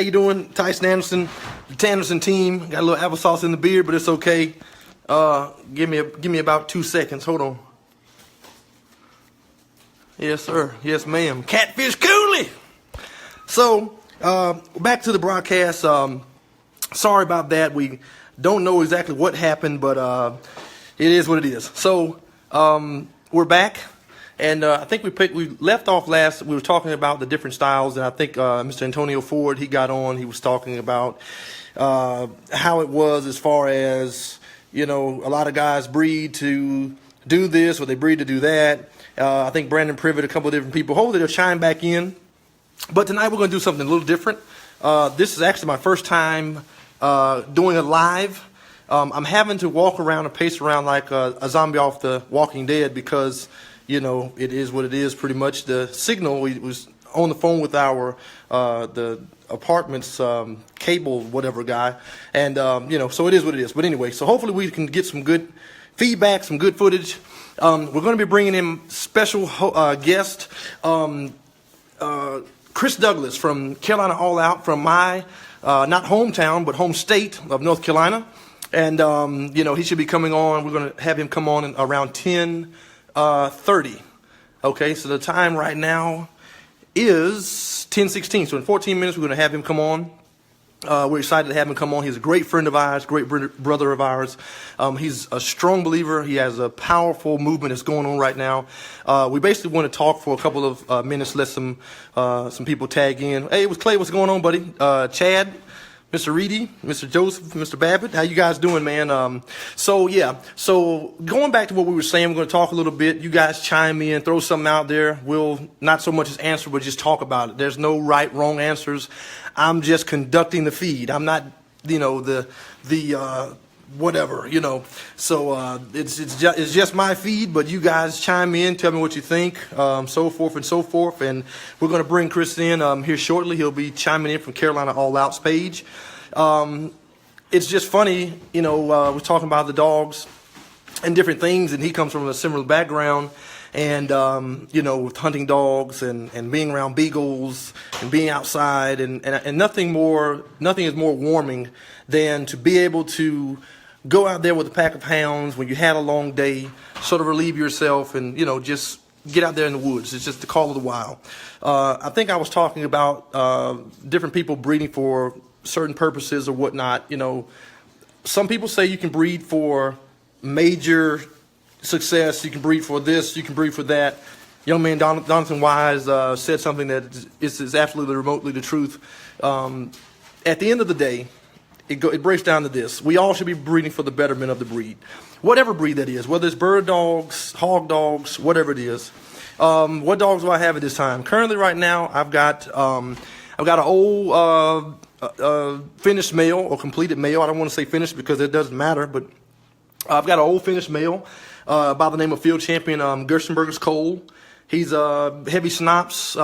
How you doing? Tyson Anderson, the Tanderson team. Got a little applesauce in the beard, but it's okay. Give me about 2 seconds. Hold on. Yes, sir. Yes, ma'am. Catfish Cooley. So, back to the broadcast. Sorry about that. We don't know exactly what happened, but it is what it is. So, we're back. And I think we left off last. We were talking about the different styles, and I think Mr. Antonio Ford, he got on. He was talking about how it was as far as, you know, a lot of guys breed to do this or they breed to do that. I think Brandon Privet, a couple of different people. Hopefully they'll chime back in. But tonight we're going to do something a little different. This is actually my first time doing it live. I'm having to walk around and pace around like a zombie off the Walking Dead because, you know, it is what it is pretty much. The signal, we was on the phone with our, the apartment's cable whatever guy. And, you know, so it is what it is. But anyway, so hopefully we can get some good feedback, some good footage. We're going to be bringing in special guest, Chris Douglas from Carolina All Out, from my, not hometown, but home state of North Carolina. And, you know, he should be coming on. We're going to have him come on in around 10:30. Okay, so the time right now is 10:16. So in 14 minutes, we're going to have him come on. We're excited to have him come on. He's a great friend of ours, great brother of ours. He's a strong believer. He has a powerful movement that's going on right now. We basically want to talk for a couple of minutes, let some people tag in. Hey, it was Clay. What's going on, buddy? Chad, Mr. Reedy, Mr. Joseph, Mr. Babbitt. How you guys doing, man? So going back to what we were saying, we're going to talk a little bit. You guys chime in, throw something out there. We'll not so much as answer, but just talk about it. There's no right, wrong answers. I'm just conducting the feed. I'm not, you know, the whatever, you know. So it's just my feed, but you guys chime in, tell me what you think, so forth and so forth. And we're going to bring Chris in here shortly. He'll be chiming in from Carolina All Out's page. It's just funny, you know, we're talking about the dogs and different things, and he comes from a similar background. And, you know, with hunting dogs and being around Beagles and being outside and nothing is more warming than to be able to go out there with a pack of hounds when you had a long day, sort of relieve yourself and, you know, just get out there in the woods. It's just the call of the wild. I think I was talking about different people breeding for certain purposes or whatnot. You know, some people say you can breed for major success, you can breed for this, you can breed for that. Young man Donathan Wise said something that is absolutely remotely the truth. At the end of the day, it breaks down to this. We all should be breeding for the betterment of the breed. Whatever breed that is, whether it's bird dogs, hog dogs, whatever it is. What dogs do I have at this time? Currently right now, I've got an old finished male or completed male. I don't want to say finished because it doesn't matter, but I've got an old finished male by the name of Field Champion Gerstenberger's Cole. He's a heavy snops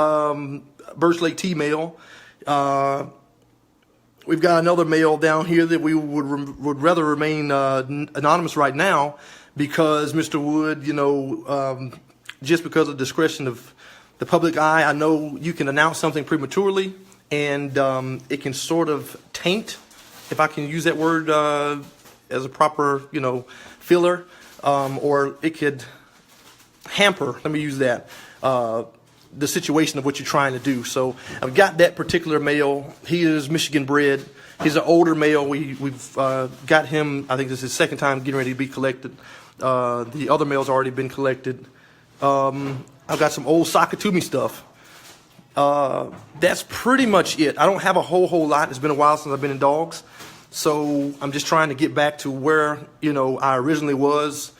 Birch Lake T male. We've got another male down here that we would rather remain anonymous right now because Mr. Wood, you know, just because of discretion of the public eye, I know you can announce something prematurely and it can sort of taint, if I can use that word as a proper, you know, filler, or it could hamper, let me use that, the situation of what you're trying to do. So I've got that particular male. He is Michigan bred. He's an older male. We've got him, I think this is his second time getting ready to be collected. The other male's already been collected. I've got some old Sakatumi stuff. That's pretty much it. I don't have a whole lot. It's been a while since I've been in dogs. So I'm just trying to get back to where, you know, I originally was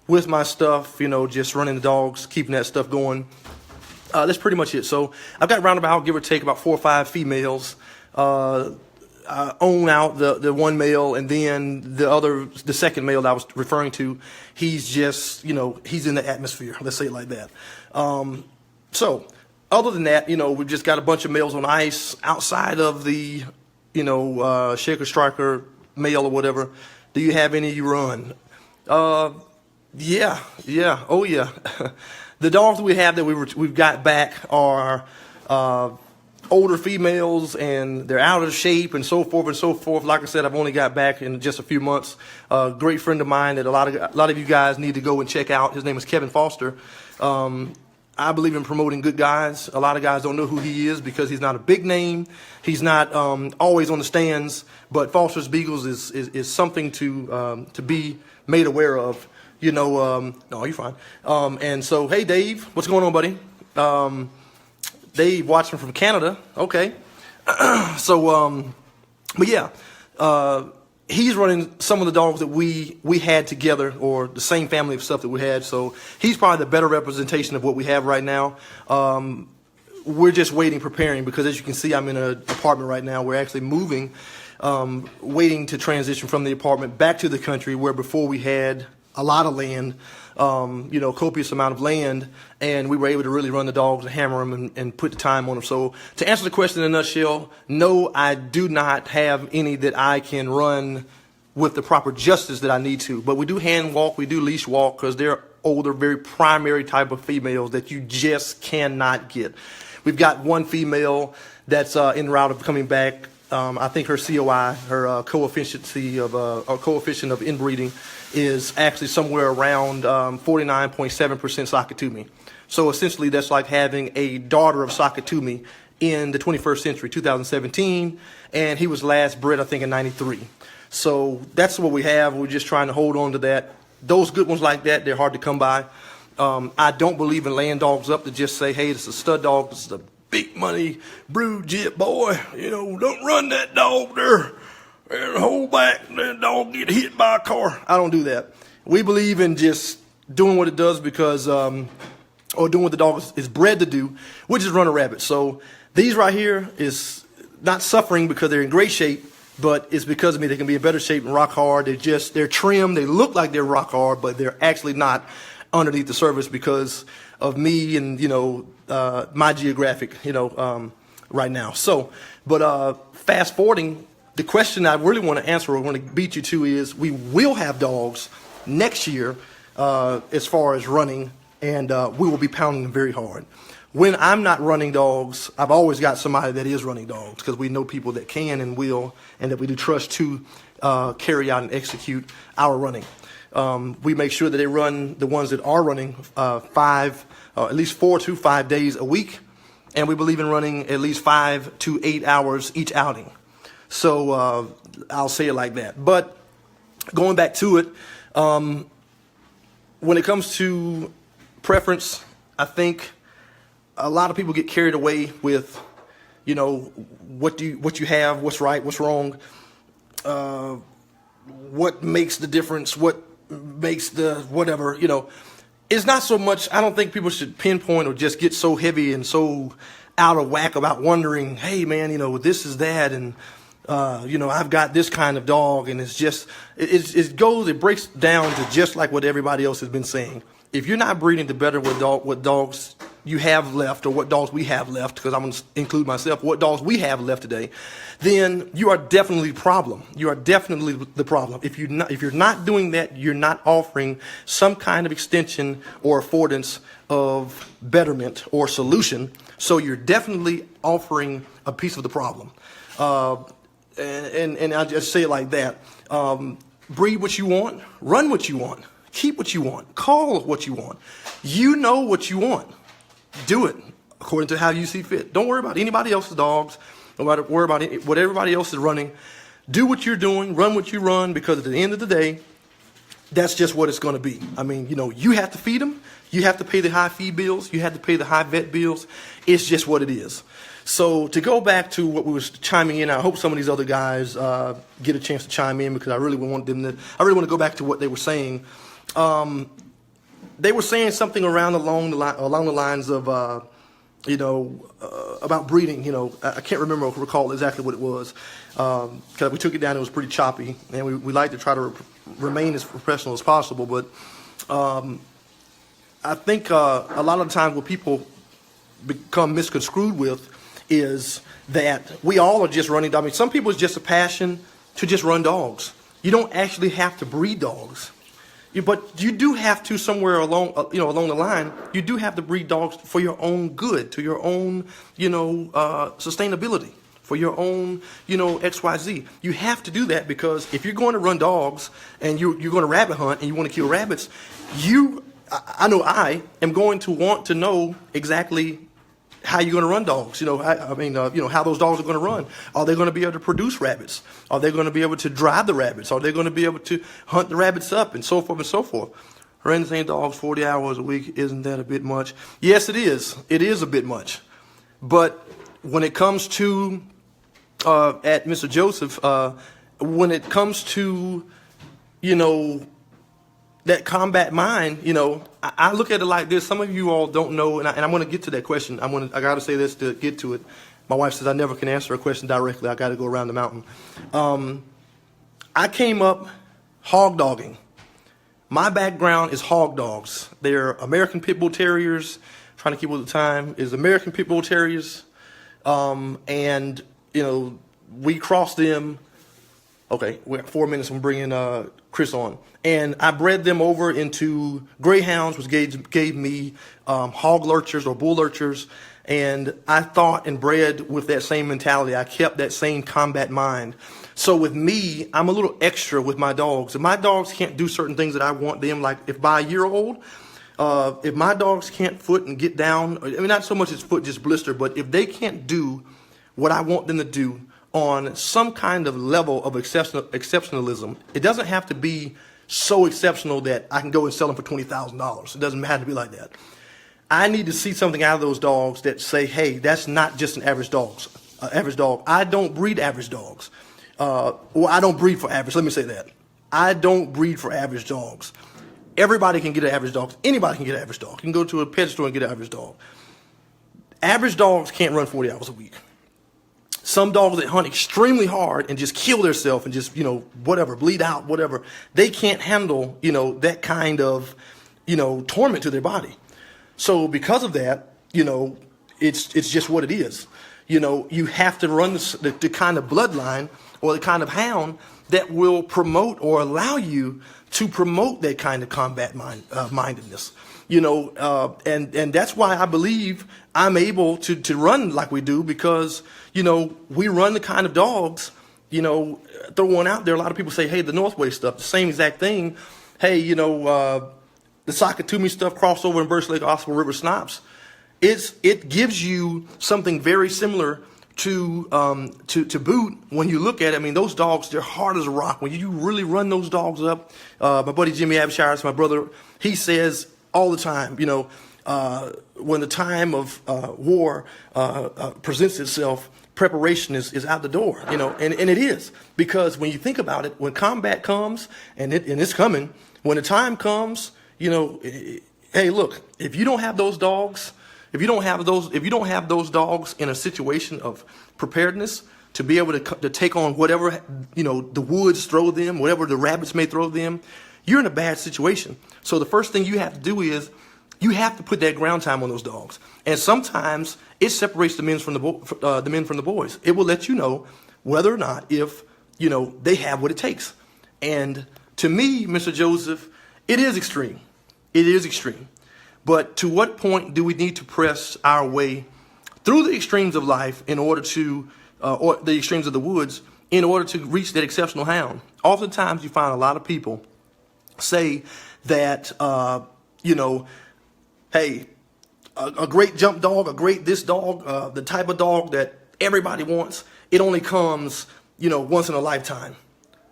with my stuff, you know, just running the dogs, keeping that stuff going. That's pretty much it. So I've got roundabout, give or take, about 4 or 5 females. I own out the one male, and then the second male that I was referring to, he's just, you know, he's in the atmosphere. Let's say it like that. So other than that, you know, we've just got a bunch of males on ice outside of the, you know, Shaker Striker male or whatever. Do you have any run? Yeah. Oh yeah. The dogs we have that we've got back are older females and they're out of shape and so forth and so forth. Like I said, I've only got back in just a few months. A great friend of mine that a lot of you guys need to go and check out. His name is Kevin Foster. I believe in promoting good guys. A lot of guys don't know who he is because he's not a big name. He's not always on the stands. But Foster's Beagles is something to be made aware of. You know, no, you're fine. And so, hey, Dave, what's going on, buddy? Dave watching from Canada. Okay. So, but yeah, he's running some of the dogs that we had together, or the same family of stuff that we had. So he's probably the better representation of what we have right now. We're just waiting, preparing, because as you can see, I'm in an apartment right now. We're actually moving, waiting to transition from the apartment back to the country, where before we had a lot of land, you know, copious amount of land, and we were able to really run the dogs and hammer them and put the time on them. So to answer the question in a nutshell, no, I do not have any that I can run with the proper justice that I need to. But we do hand walk, we do leash walk, because they're older, very primary type of females that you just cannot get. We've got one female that's en route of coming back. I think her COI, her coefficient of inbreeding, is actually somewhere around 49.7% Sakatumi. So essentially, that's like having a daughter of Sakatumi in the 21st century, 2017, and he was last bred, I think, in '93. So that's what we have. We're just trying to hold on to that. Those good ones like that, they're hard to come by. I don't believe in laying dogs up to just say, hey, this is a stud dog, this is a big money brood jit boy. You know, don't run that dog there and hold back, that dog get hit by a car. I don't do that. We believe in just doing what it does because, or doing what the dog is bred to do, which is run a rabbit. So these right here is not suffering because they're in great shape, but it's because of me. They can be in better shape and rock hard. They're trimmed. They look like they're rock hard, but they're actually not underneath the surface because of me and, you know, my geographic, you know, right now. So, but fast forwarding, the question I really want to answer or want to beat you to is we will have dogs next year as far as running, and we will be pounding them very hard. When I'm not running dogs, I've always got somebody that is running dogs because we know people that can and will, and that we do trust to carry out and execute our running. We make sure that they run the ones that are running at least 4 to 5 days a week, and we believe in running at least 5 to 8 hours each outing. So I'll say it like that. But going back to it, when it comes to preference, I think a lot of people get carried away with, you know, what you have, what's right, what's wrong, what makes the difference, what makes the whatever, you know. It's not so much, I don't think people should pinpoint or just get so heavy and so out of whack about wondering, hey man, you know, this is that, and you know, I've got this kind of dog, and it's just, it breaks down to just like what everybody else has been saying. If you're not breeding to better what dogs you have left, or what dogs we have left, because I'm going to include myself, what dogs we have left today, then you are definitely the problem. You are definitely the problem. If you're not doing that, you're not offering some kind of extension or affordance of betterment or solution. So you're definitely offering a piece of the problem. And I just say it like that. Breed what you want, run what you want, keep what you want, call what you want. You know what you want. Do it according to how you see fit. Don't worry about anybody else's dogs. Don't worry about what everybody else is running. Do what you're doing, run what you run, because at the end of the day, that's just what it's going to be. I mean, you know, you have to feed them. You have to pay the high feed bills. You have to pay the high vet bills. It's just what it is. So to go back to what we was chiming in, I hope some of these other guys get a chance to chime in, because I really want to go back to what they were saying. They were saying something along the lines of, you know, about breeding. You know, I can't recall exactly what it was, because we took it down. It was pretty choppy, and we like to try to remain as professional as possible. But I think a lot of the times what people become misconstrued with is that we all are just running dogs. I mean, some people it's just a passion to just run dogs. You don't actually have to breed dogs. But you do have to somewhere along, along the line, you do have to breed dogs for your own good, to your own, sustainability, for your own, XYZ. You have to do that because if you're going to run dogs and you're going to rabbit hunt and you want to kill rabbits, I know I am going to want to know exactly how you're going to run dogs. How those dogs are going to run. Are they going to be able to produce rabbits? Are they going to be able to drive the rabbits? Are they going to be able to hunt the rabbits up, and so forth and so forth? Raising dogs 40 hours a week, isn't that a bit much? Yes, it is. It is a bit much. But when it comes to, at Mr. Joseph, when it comes to, that combat mind, I look at it like this. Some of you all don't know, and I'm going to get to that question. I got to say this to get to it. My wife says I never can answer a question directly. I got to go around the mountain. I came up hog dogging. My background is hog dogs. They're American Pit Bull Terriers. Trying to keep with the time is American Pit Bull Terriers, and we crossed them. Okay, we're at 4 minutes from bringing Chris on. And I bred them over into greyhounds, which gave me hog lurchers or bull lurchers. And I thought and bred with that same mentality. I kept that same combat mind. So with me, I'm a little extra with my dogs. If my dogs can't do certain things that I want them, like if by a year old, if my dogs can't foot and get down, not so much as foot, just blister, but if they can't do what I want them to do on some kind of level of exceptionalism, it doesn't have to be so exceptional that I can go and sell them for $20,000. It doesn't have to be like that. I need to see something out of those dogs that say, hey, that's not just an average dog. I don't breed average dogs. I don't breed for average. Let me say that. I don't breed for average dogs. Everybody can get an average dog. Anybody can get an average dog. You can go to a pet store and get an average dog. Average dogs can't run 40 hours a week. Some dogs that hunt extremely hard and just kill themselves and just, whatever, bleed out, whatever, they can't handle, that kind of, torment to their body. So because of that, it's just what it is. You have to run the kind of bloodline or the kind of hound that will promote or allow you to promote that kind of combat mindedness. And that's why I believe I'm able to run like we do because, we run the kind of dogs, throw one out there. A lot of people say, hey, the Northway stuff, the same exact thing. Hey, the Sakatumi stuff, crossover and Burst Lake, Oswald River Snops. It gives you something very similar to boot when you look at it. I mean, those dogs, they're hard as a rock. When you really run those dogs up, my buddy Jimmy Abshire, my brother, he says all the time, when the time of war presents itself, preparation is out the door, and it is. Because when you think about it, when combat comes, and it's coming, when the time comes, hey, look, if you don't have those dogs, if you don't have those dogs in a situation of preparedness to be able to take on whatever, the woods throw them, whatever the rabbits may throw them, you're in a bad situation. So the first thing you have to do is you have to put that ground time on those dogs. And sometimes it separates the men from the boys. It will let you know whether or not if, they have what it takes. And to me, Mr. Joseph, it is extreme. It is extreme. But to what point do we need to press our way through the extremes of life in order to, or the extremes of the woods, in order to reach that exceptional hound? Oftentimes you find a lot of people say that, hey, a great jump dog, a great this dog, the type of dog that everybody wants, it only comes, once in a lifetime.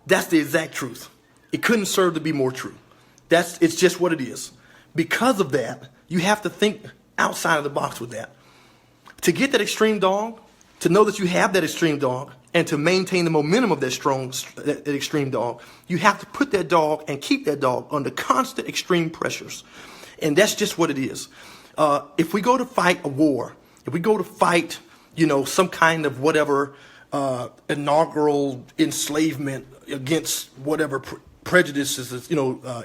That's the exact truth. It couldn't serve to be more true. It's just what it is. Because of that, you have to think outside of the box with that. To get that extreme dog, to know that you have that extreme dog, and to maintain the momentum of that extreme dog, you have to put that dog and keep that dog under constant extreme pressures. And that's just what it is. If we go to fight a war, if we go to fight, some kind of whatever inaugural enslavement against whatever prejudices,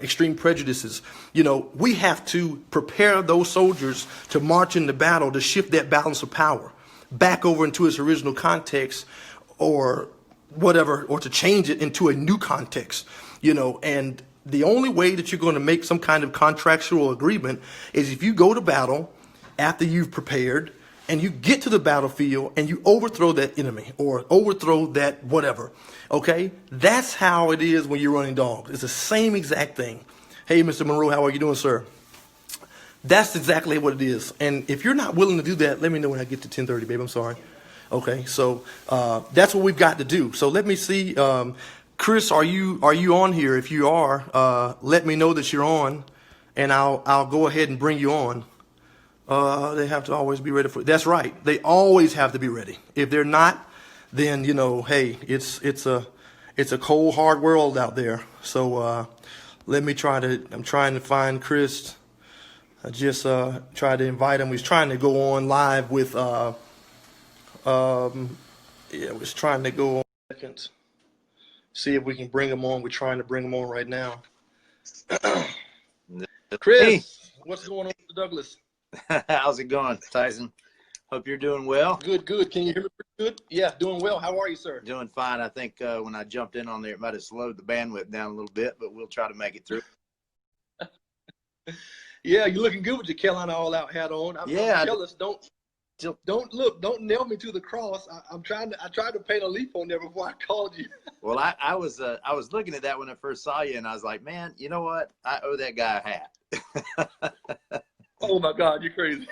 extreme prejudices, we have to prepare those soldiers to march into battle, to shift that balance of power back over into its original context, or whatever, or to change it into a new context, and the only way that you're going to make some kind of contractual agreement is if you go to battle after you've prepared and you get to the battlefield and you overthrow that enemy or overthrow that whatever. Okay? That's how it is when you're running dogs. It's the same exact thing. Hey, Mr. Monroe, how are you doing, sir? That's exactly what it is. And if you're not willing to do that, let me know when I get to 10:30, babe. I'm sorry. Okay, so that's what we've got to do. So let me see. Chris, are you on here? If you are, let me know that you're on, and I'll go ahead and bring you on. They have to always be ready for it. That's right. They always have to be ready. If they're not, then hey, it's a cold, hard world out there. So let me I'm trying to find Chris. I just tried to invite him. He's trying to go on live with. Was trying to go on seconds. See if we can bring him on. We're trying to bring him on right now. Chris, hey. What's going on, Mr. Douglas? How's it going, Tyson? Hope you're doing well. Good. Can you hear me pretty good? Yeah, doing well. How are you, sir? Doing fine. I think when I jumped in on there, it might have slowed the bandwidth down a little bit, but we'll try to make it through. Yeah, you're looking good with your Carolina All Out hat on. I'm jealous. Don't look. Don't nail me to the cross. I tried to paint a leaf on there before I called you. Well, I was looking at that when I first saw you, and I was like, man, you know what? I owe that guy a hat. Oh my God, you're crazy.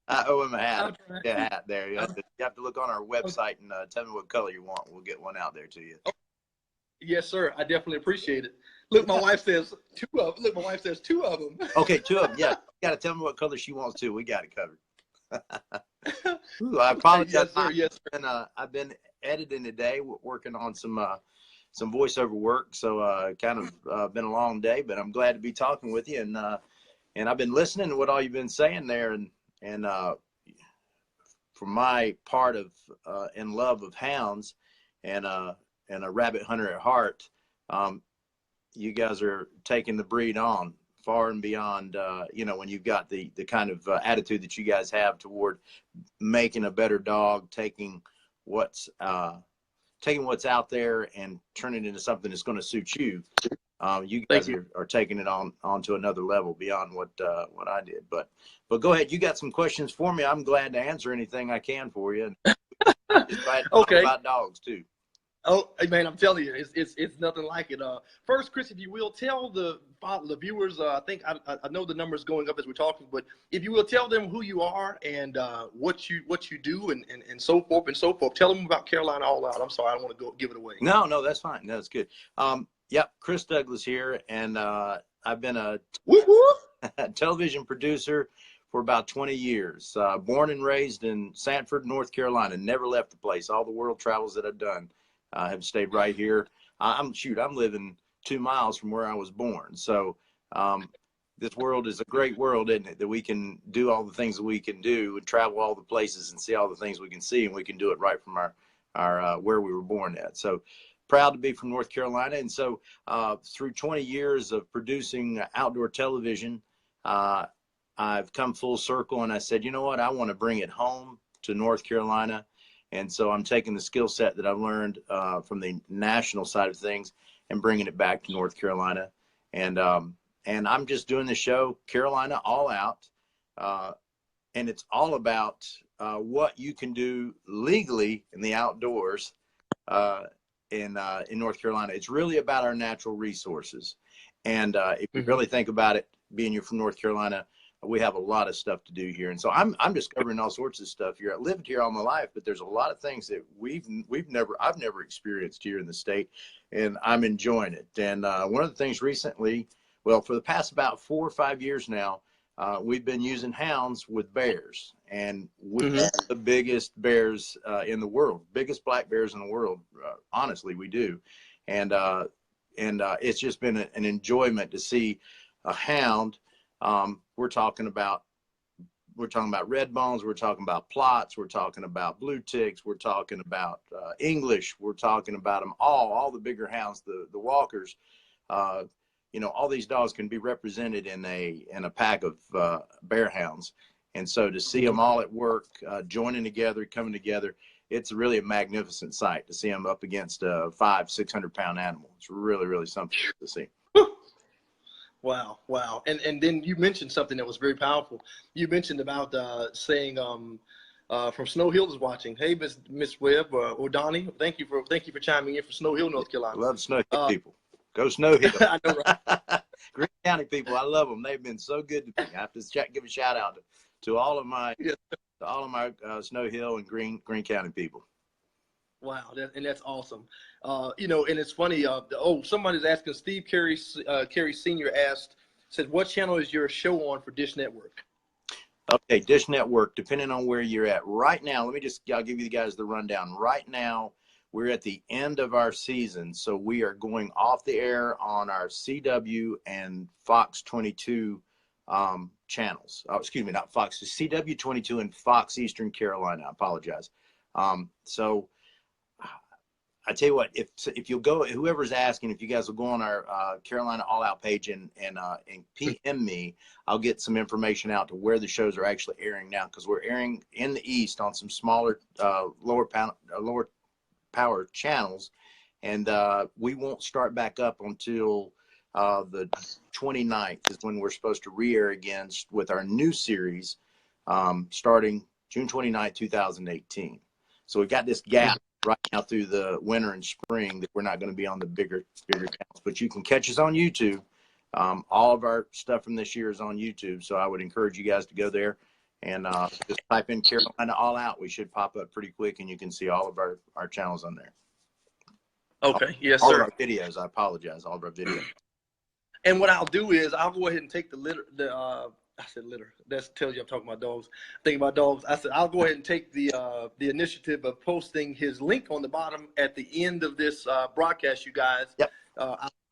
I owe him a hat. Hat there. You have to look on our website and tell me what color you want. We'll get one out there to you. Yes, sir. I definitely appreciate it. Look, my wife says two of them. Okay, 2 of them. Yeah, you got to tell me what color she wants to. We got it covered. Ooh, I apologize. Yes, sir. And I've been editing today, working on some voiceover work. So kind of been a long day, but I'm glad to be talking with you. And I've been listening to what all you've been saying there. And for my part of in love of hounds and a rabbit hunter at heart, you guys are taking the breed on far and beyond, when you've got the kind of attitude that you guys have toward making a better dog, taking what's out there and turning it into something that's going to suit you. You guys are taking it on to another level beyond what I did. But go ahead. You got some questions for me. I'm glad to answer anything I can for you. Just glad to talk about dogs too. Oh, man, I'm telling you, it's nothing like it. First, Chris, if you will, tell the viewers, I think I know the numbers going up as we're talking, but if you will tell them who you are and what you do and so forth and so forth. Tell them about Carolina All Out. I'm sorry, I don't want to go give it away. No, that's fine. No, that's good. Chris Douglas here, and I've been a television producer for about 20 years. Born and raised in Sanford, North Carolina. Never left the place. All the world travels that I've done. I have stayed right here. I'm living 2 miles from where I was born. So this world is a great world, isn't it? That we can do all the things that we can do and travel all the places and see all the things we can see, and we can do it right from our where we were born at. So proud to be from North Carolina. And so through 20 years of producing outdoor television, I've come full circle, and I said, you know what? I want to bring it home to North Carolina. And so I'm taking the skill set that I've learned from the national side of things and bringing it back to North Carolina. And I'm just doing the show, Carolina All Out. And it's all about what you can do legally in the outdoors in North Carolina. It's really about our natural resources. And if you really think about it, being you're from North Carolina, we have a lot of stuff to do here. And so I'm discovering all sorts of stuff here. I lived here all my life, but there's a lot of things that I've never experienced here in the state, and I'm enjoying it. And one of the things recently, well, for the past about 4 or 5 years now, we've been using hounds with bears, and we have the biggest bears in the world, biggest black bears in the world. Honestly, we do. And it's just been an enjoyment to see a hound. We're talking about red bones. We're talking about plots. We're talking about blue ticks. We're talking about English. We're talking about them all the bigger hounds, the walkers. All these dogs can be represented in a pack of bear hounds. And so to see them all at work, joining together, coming together, it's really a magnificent sight to see them up against a 500-600 pound animal. It's really, really something to see. Wow, wow. And then you mentioned something that was very powerful. You mentioned about saying from Snow Hill is watching. Hey, Miss Webb or Donnie, thank you for chiming in from Snow Hill, North Carolina. Love Snow Hill people. Go Snow Hill. I know, right? Greene County people, I love them. They've been so good to me. I have to give a shout out to all of my Snow Hill and Greene County people. Wow, that's awesome. You know, and it's funny. Somebody's asking. Steve Carey Sr. said, "What channel is your show on for Dish Network?" Okay, Dish Network. Depending on where you're at right now, I'll give you guys the rundown. Right now, we're at the end of our season, so we are going off the air on our CW and Fox 22 channels. Oh, excuse me, not Fox, CW 22 and Fox Eastern Carolina. I apologize. So I tell you what, if you'll go, whoever's asking, if you guys will go on our Carolina All Out page and PM me, I'll get some information out to where the shows are actually airing now, because we're airing in the East on some smaller, lower power channels, and we won't start back up until the 29th is when we're supposed to re-air again with our new series, starting June 29th, 2018. So we've got this gap right now through the winter and spring that we're not going to be on the bigger channels, but you can catch us on YouTube. All of our stuff from this year is on YouTube, so I would encourage you guys to go there and just type in Carolina All Out. We should pop up pretty quick, and you can see all of our channels on there. Okay, yes, all sir. All of our videos, I apologize, all of our videos. And what I'll do is I'll go ahead and take I said litter. That tells you I'm talking about dogs. Thinking about dogs. I said I'll go ahead and take the initiative of posting his link on the bottom at the end of this broadcast, you guys. Yep.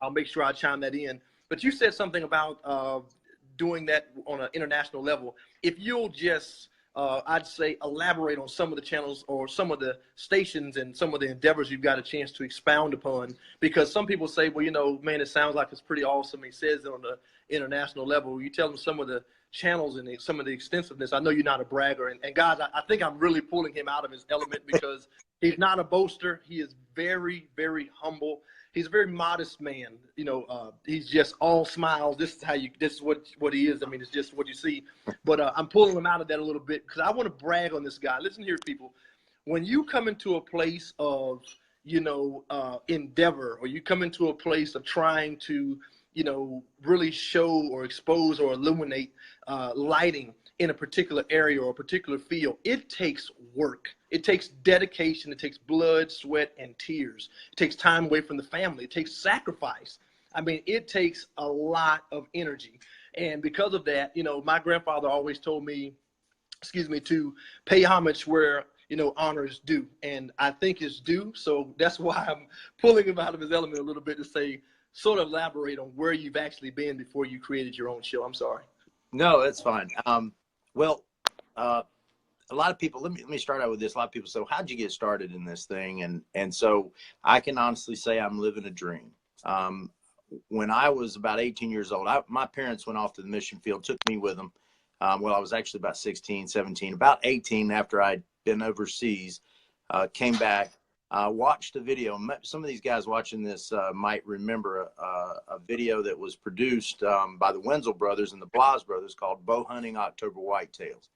I'll make sure I chime that in. But you said something about doing that on an international level. If you'll just, I'd say, elaborate on some of the channels or some of the stations and some of the endeavors you've got a chance to expound upon, because some people say, well, you know, man, it sounds like it's pretty awesome. He says it on the international level. You tell them some of the channels and some of the extensiveness. I know you're not a bragger, and guys, I think I'm really pulling him out of his element, because he's not a boaster. He is very, very humble. He's a very modest man. You know, he's just all smiles. This is what he is. I mean, it's just what you see. But I'm pulling him out of that a little bit, because I want to brag on this guy. Listen here, people. When you come into a place of, you know, endeavor, or you come into a place of trying to, you know, really show or expose or illuminate lighting in a particular area or a particular field, it takes work. It takes dedication. It takes blood, sweat, and tears. It takes time away from the family. It takes sacrifice. I mean, it takes a lot of energy. And because of that, you know, my grandfather always told me, to pay homage where, you know, honor is due. And I think it's due. So that's why I'm pulling him out of his element a little bit to say, sort of elaborate on where you've actually been before you created your own show. I'm sorry. No, that's fine. Well, a lot of people, let me start out with this. A lot of people say, well, how'd you get started in this thing? And so I can honestly say I'm living a dream. When I was about 18 years old, my parents went off to the mission field, took me with them. Well, I was actually about 16, 17, about 18 after I'd been overseas, came back, watched a video. Some of these guys watching this might remember a video that was produced by the Wenzel brothers and the Blas brothers called Bow Hunting October Whitetails.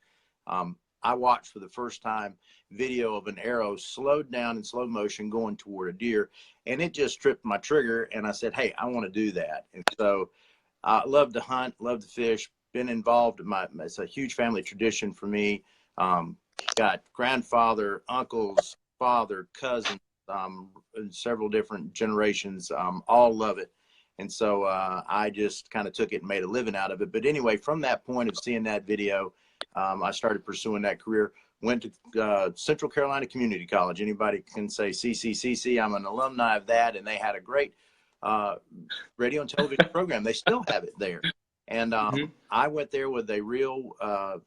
I watched for the first time video of an arrow slowed down in slow motion going toward a deer, and it just tripped my trigger, and I said, hey, I want to do that. And so I love to hunt, love to fish, been involved. It's a huge family tradition for me. Got grandfather, uncles, father, cousins, several different generations, all love it. And so I just kind of took it and made a living out of it. But anyway, from that point of seeing that video, I started pursuing that career. Went to Central Carolina Community College. Anybody can say CCCC. I'm an alumni of that, and they had a great radio and television program. They still have it there. And I went there with a real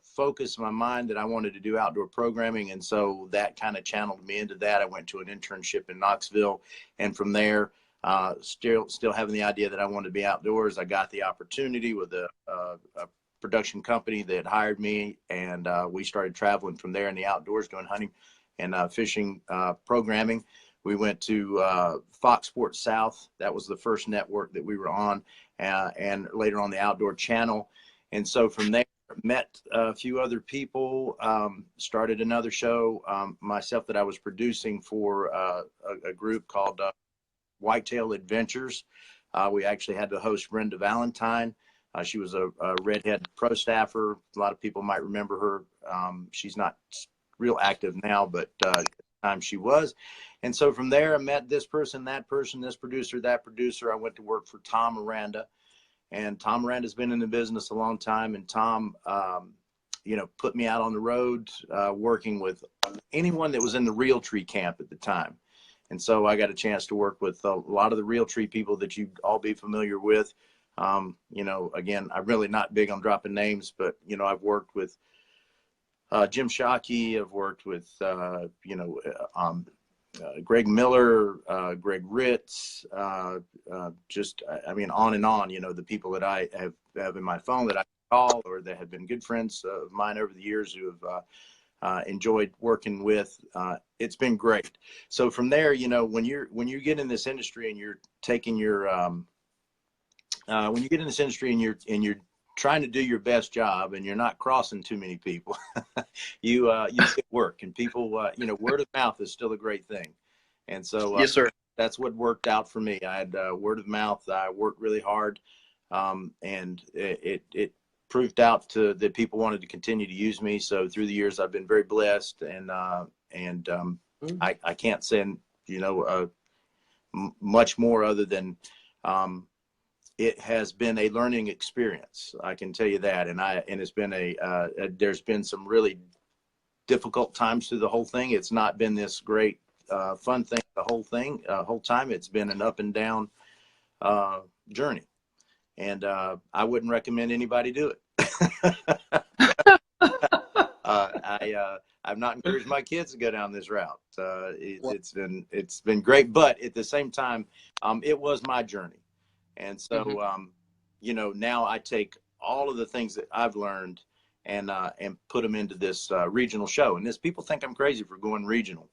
focus in my mind that I wanted to do outdoor programming. And so that kind of channeled me into that. I went to an internship in Knoxville. And from there, still having the idea that I wanted to be outdoors, I got the opportunity with a production company that hired me. And we started traveling from there in the outdoors, doing hunting and fishing programming. We went to Fox Sports South. That was the first network that we were on, and later on the Outdoor Channel. And so from there, met a few other people, started another show myself that I was producing for a group called Whitetail Adventures. We actually had to host Brenda Valentine. She was a redhead pro staffer. A lot of people might remember her. She's not real active now, but at the time she was. And so from there, I met this person, that person, this producer, that producer. I went to work for Tom Miranda. And Tom Miranda's been in the business a long time. And Tom, put me out on the road working with anyone that was in the Realtree camp at the time. And so I got a chance to work with a lot of the Realtree people that you'd all be familiar with. Again, I'm really not big on dropping names, but, I've worked with Jim Shockey. I've worked with, Greg Miller, Greg Ritz, on and on, the people that I have in my phone that I call or that have been good friends of mine over the years who have enjoyed working with. It's been great. So from there, when you get in this industry and you're taking your, when you get in this industry and you're trying to do your best job and you're not crossing too many people, you get work, and people, word of mouth is still a great thing. And so Yes, sir. That's what worked out for me. I had word of mouth. I worked really hard, and it proved out that people wanted to continue to use me. So through the years, I've been very blessed, and I can't say, much more other than, it has been a learning experience. I can tell you that. And it's been there's been some really difficult times through the whole thing. It's not been this great, fun thing, whole time. It's been an up and down, journey. And, I wouldn't recommend anybody do it. I've not encouraged my kids to go down this route. It's been great, but at the same time, it was my journey. And so, now I take all of the things that I've learned and put them into this regional show. And people think I'm crazy for going regional,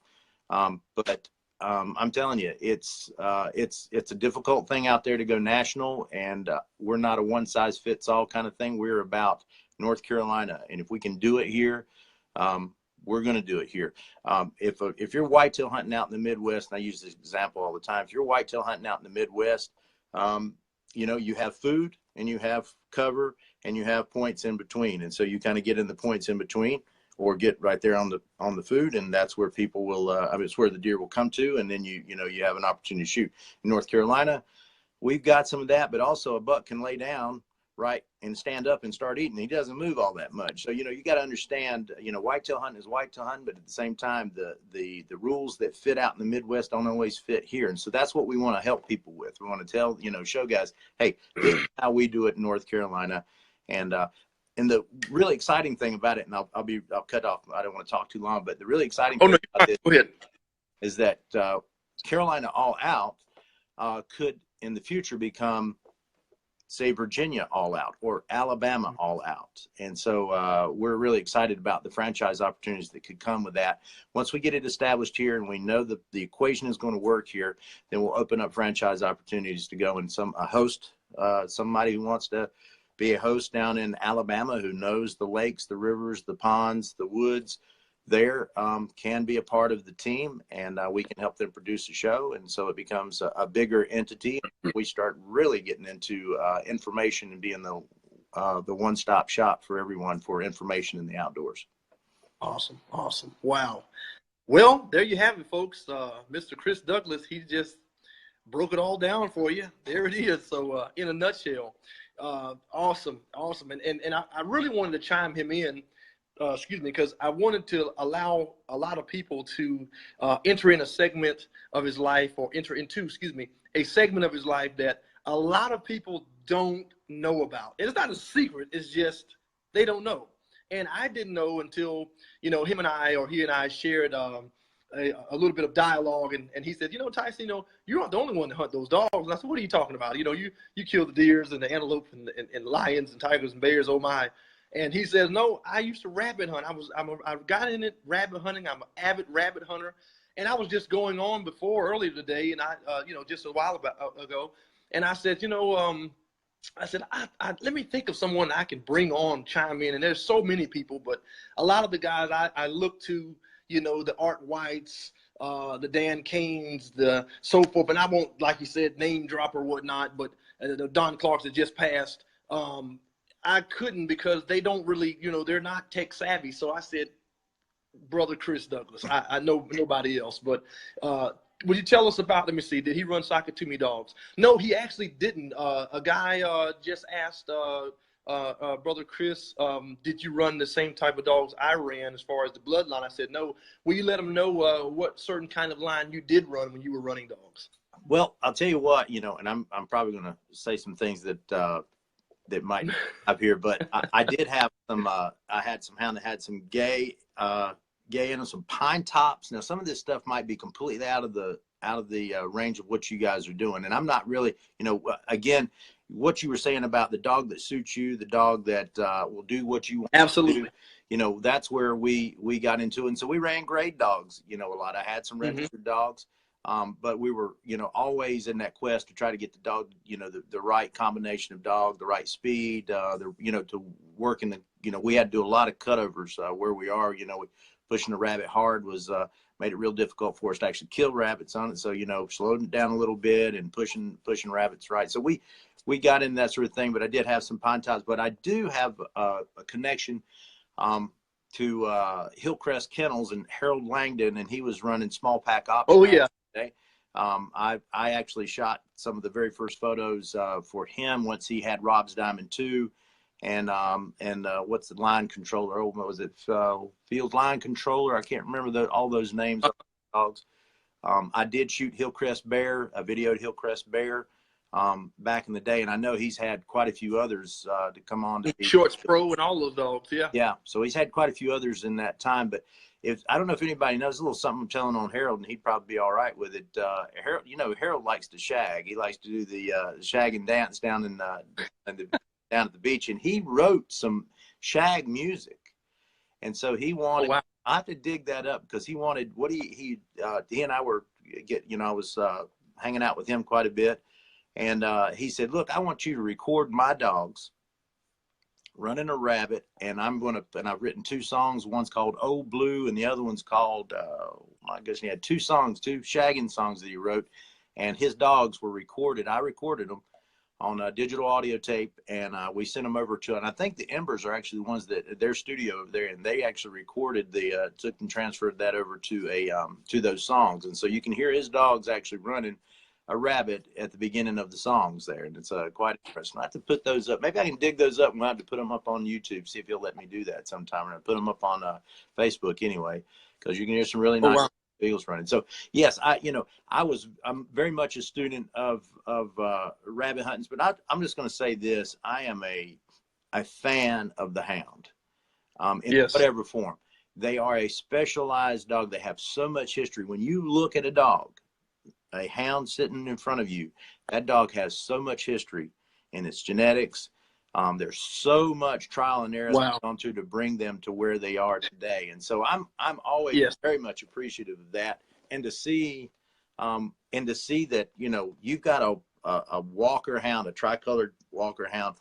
but I'm telling you, it's a difficult thing out there to go national. And we're not a one size fits all kind of thing. We're about North Carolina, and if we can do it here, we're going to do it here. If you're whitetail hunting out in the Midwest, and I use this example all the time, if you're whitetail hunting out in the Midwest, you have food and you have cover and you have points in between. And so you kind of get in the points in between or get right there on the food. And that's where people will, it's where the deer will come to. And then you have an opportunity to shoot. In North Carolina, we've got some of that, but also a buck can lay down, right, and stand up and start eating. He doesn't move all that much. So, you got to understand, whitetail hunting is whitetail hunting, but at the same time, the rules that fit out in the Midwest don't always fit here. And so that's what we want to help people with. We want to tell, show guys, hey, this is how we do it in North Carolina. And the really exciting thing about it, and I'll cut off. I don't want to talk too long, but the really exciting thing about this Go ahead. is that Carolina All Out could in the future become, say, Virginia All Out or Alabama All Out. And so we're really excited about the franchise opportunities that could come with that. Once we get it established here and we know that the equation is going to work here, then we'll open up franchise opportunities to go and somebody who wants to be a host down in Alabama who knows the lakes, the rivers, the ponds, the woods there, can be a part of the team, and we can help them produce a show. And so it becomes a bigger entity. We start really getting into information and being the one-stop shop for everyone for information in the outdoors. Awesome. Wow. Well, there you have it, folks. Mr. Chris Douglas, he just broke it all down for you. There it is. So in a nutshell, awesome. And I really wanted to chime him in, because I wanted to allow a lot of people to enter in a segment of his life, or enter into, a segment of his life that a lot of people don't know about. And it's not a secret. It's just they don't know. And I didn't know until, he and I shared a little bit of dialogue. And he said, Tyson, you're not the only one to hunt those dogs. And I said, what are you talking about? You kill the deers and the antelope and lions and tigers and bears. Oh, my. And he says, no, I used to rabbit hunt. I got in it rabbit hunting. I'm an avid rabbit hunter. And I was just going on earlier today, and just a while ago. And I said, let me think of someone I can bring on, chime in. And there's so many people, but a lot of the guys I look to, the Art Whites, the Dan Canes, the so forth. And I won't, like you said, name drop or whatnot, but the Don Clarks that just passed. I couldn't because they don't really, they're not tech savvy. So I said, Brother Chris Douglas. I know nobody else, but would you tell us about, let me see, did he run Sock It To Me dogs? No, he actually didn't. A guy just asked Brother Chris, did you run the same type of dogs I ran as far as the bloodline? I said, no. Will you let him know what certain kind of line you did run when you were running dogs? Well, I'll tell you what, and I'm probably going to say some things that that might up here, but I did have some. I had some hound that had some gay in them, some pine tops. Now, some of this stuff might be completely out of the range of what you guys are doing, and I'm not really, again, what you were saying about the dog that suits you, the dog that will do what you want. Absolutely. To do, that's where we got into it. And so we ran grade dogs, a lot. I had some registered dogs. But we were, always in that quest to try to get the dog, the right combination of dog, the right speed, to work in the, we had to do a lot of cutovers where we are, pushing the rabbit hard was made it real difficult for us to actually kill rabbits on it. So, slowing it down a little bit and pushing rabbits right. So we got into that sort of thing, but I did have some pine tops, but I do have a connection to Hillcrest Kennels and Harold Langdon, and he was running small pack options. Oh, yeah. I actually shot some of the very first photos for him once he had Rob's Diamond 2 and what's the line controller? Oh, what was it? Field line controller. I can't remember all those names of dogs. I did shoot Hillcrest Bear, a video of Hillcrest Bear back in the day, and I know he's had quite a few others to come on to be Shorts Pro and all those dogs. Yeah. Yeah. So he's had quite a few others in that time, but I don't know if anybody knows a little something I'm telling on Harold, and he'd probably be all right with it. Harold, Harold likes to shag. He likes to do the shag and dance down down at the beach, and he wrote some shag music. And so he wanted. Oh, wow. I have to dig that up because he wanted what he and I were I was hanging out with him quite a bit, and he said, "Look, I want you to record my dogs running a rabbit, and I've written 2 songs. One's called Old Blue, and the other one's called, my goodness, he had 2 shagging songs that he wrote, and his dogs were recorded. I recorded them on a digital audio tape, and we sent them over to, and I think the Embers are actually the ones that their studio over there, and they actually recorded took and transferred that over to those songs. And so you can hear his dogs actually running a rabbit at the beginning of the songs there, and it's quite interesting. I have to put those up. Maybe I can dig those up, and we'll have to put them up on YouTube, see if he'll let me do that sometime, and I'll put them up on Facebook anyway, because you can hear some really nice Beagles running. So yes, I'm very much a student of rabbit hunting, but I'm just going to say this: I am a fan of the hound, in whatever form. They are a specialized dog. They have so much history. When you look at a dog, a hound sitting in front of you, that dog has so much history in its genetics. There's so much trial and error that's gone through to bring them to where they are today. And so I'm always very much appreciative of that. And to see that, you've got a walker hound, a tricolored walker hound.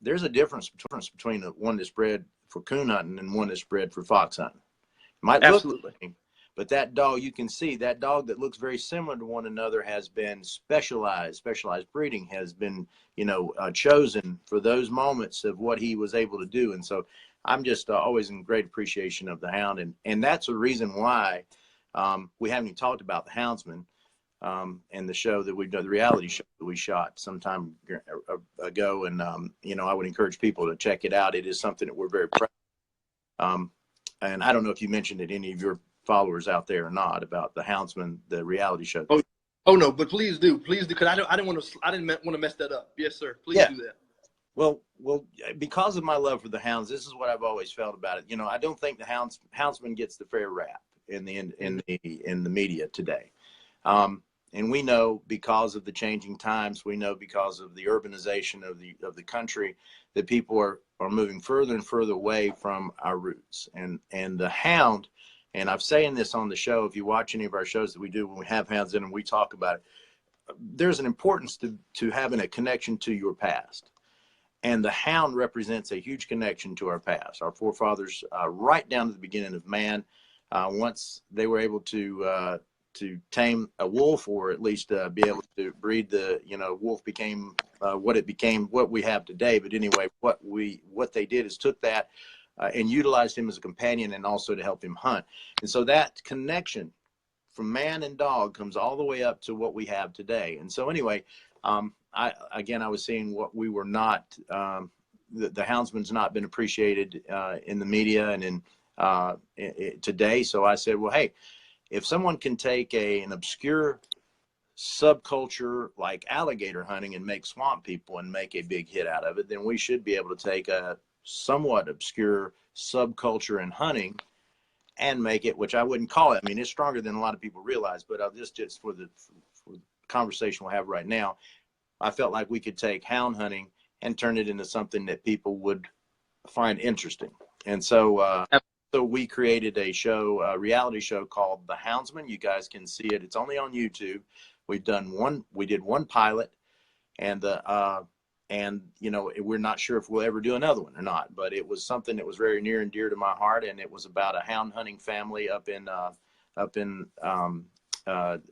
There's a difference between the one that's bred for coon hunting and one that's bred for fox hunting. It might look the same, but that dog, you can see that dog that looks very similar to one another has been specialized breeding has been, chosen for those moments of what he was able to do. And so I'm just always in great appreciation of the hound. And that's the reason why we haven't even talked about the houndsman and the show that we've done, the reality show that we shot some time ago. And, I would encourage people to check it out. It is something that we're very proud of. And I don't know if you mentioned it, any of your followers out there or not, about the houndsman, the reality show. Oh no, but please do, because I didn't want to mess that up. Yes, sir. Please do that. Well, because of my love for the hounds, this is what I've always felt about it. I don't think the houndsman gets the fair rap in the media today. And we know because of the changing times, we know because of the urbanization of the country, that people are moving further and further away from our roots. And the hound, and I'm saying this on the show, if you watch any of our shows that we do when we have hounds in and we talk about it, there's an importance to having a connection to your past. And the hound represents a huge connection to our past. Our forefathers, right down to the beginning of man, once they were able to tame a wolf, or at least be able to breed the, wolf became what it became, what we have today. But anyway, what they did is took that and utilized him as a companion and also to help him hunt. And so that connection from man and dog comes all the way up to what we have today. And so anyway, I was seeing what we were not, the houndsman's not been appreciated in the media and in today. So I said, well, hey, if someone can take an obscure subculture like alligator hunting and make swamp people and make a big hit out of it, then we should be able to take a somewhat obscure subculture in hunting and make it, which I wouldn't call it. I mean, it's stronger than a lot of people realize, but just for the conversation we'll have right now, I felt like we could take hound hunting and turn it into something that people would find interesting. And so, so we created a show, a reality show called The Houndsman. You guys can see it. It's only on YouTube. We did one pilot, and we're not sure if we'll ever do another one or not, but it was something that was very near and dear to my heart. And it was about a hound hunting family up in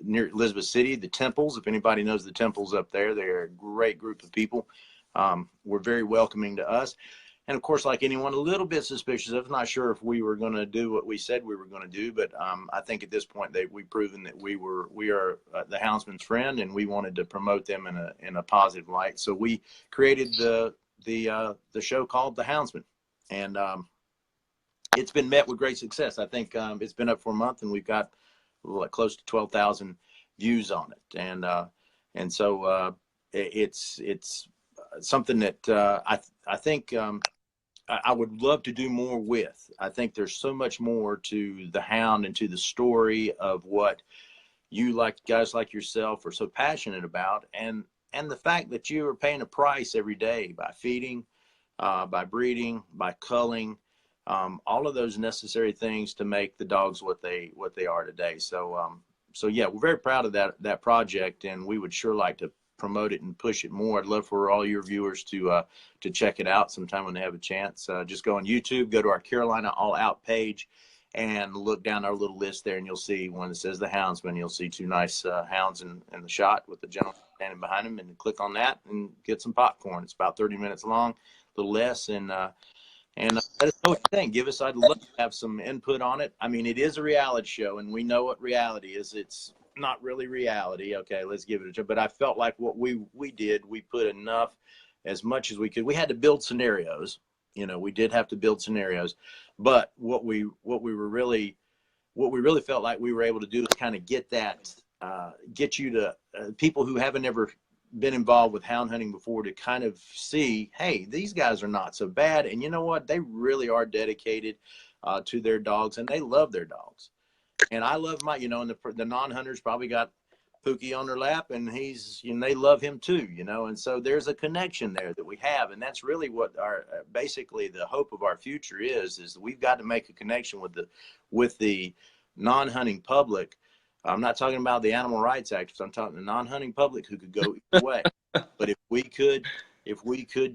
near Elizabeth City, the Temples. If anybody knows the Temples up there, they're a great group of people. Were very welcoming to us. And of course, like anyone, a little bit suspicious of, not sure if we were going to do what we said we were going to do. But I think at this point we've proven that we are the houndsman's friend, and we wanted to promote them in a positive light. So we created the show called The Houndsman, and it's been met with great success. I think it's been up for a month, and we've got close to 12,000 views on it. And so it's something that I think I would love to do more with. I think there's so much more to the hound and to the story of what you guys like yourself are so passionate about, and the fact that you are paying a price every day by feeding, by breeding, by culling, all of those necessary things to make the dogs what they are today. So yeah, we're very proud of that project, and we would sure like to promote it and push it more. I'd love for all your viewers to check it out sometime when they have a chance. Just go on YouTube, go to our Carolina All Out page, and look down our little list there, and you'll see one that says The Houndsman. You'll see two nice hounds in the shot with the gentleman standing behind them, and click on that and get some popcorn. It's about 30 minutes long, a little less, and let us know what you think. I'd love to have some input on it. I mean, it is a reality show, and we know what reality is. It's not really reality. Okay, let's give it a try. But I felt like what we did, we put as much as we could. We had to build scenarios. We did have to build scenarios. But what we really felt like we were able to do is kind of get you to people who haven't ever been involved with hound hunting before to kind of see, hey, these guys are not so bad. And you know what? They really are dedicated to their dogs, and they love their dogs. And I love and the non-hunters probably got Pookie on their lap, and they love him too, and so there's a connection there that we have. And that's really what basically the hope of our future is that we've got to make a connection with the non-hunting public. I'm not talking about the animal rights activists. I'm talking the non-hunting public who could go either way. But if we could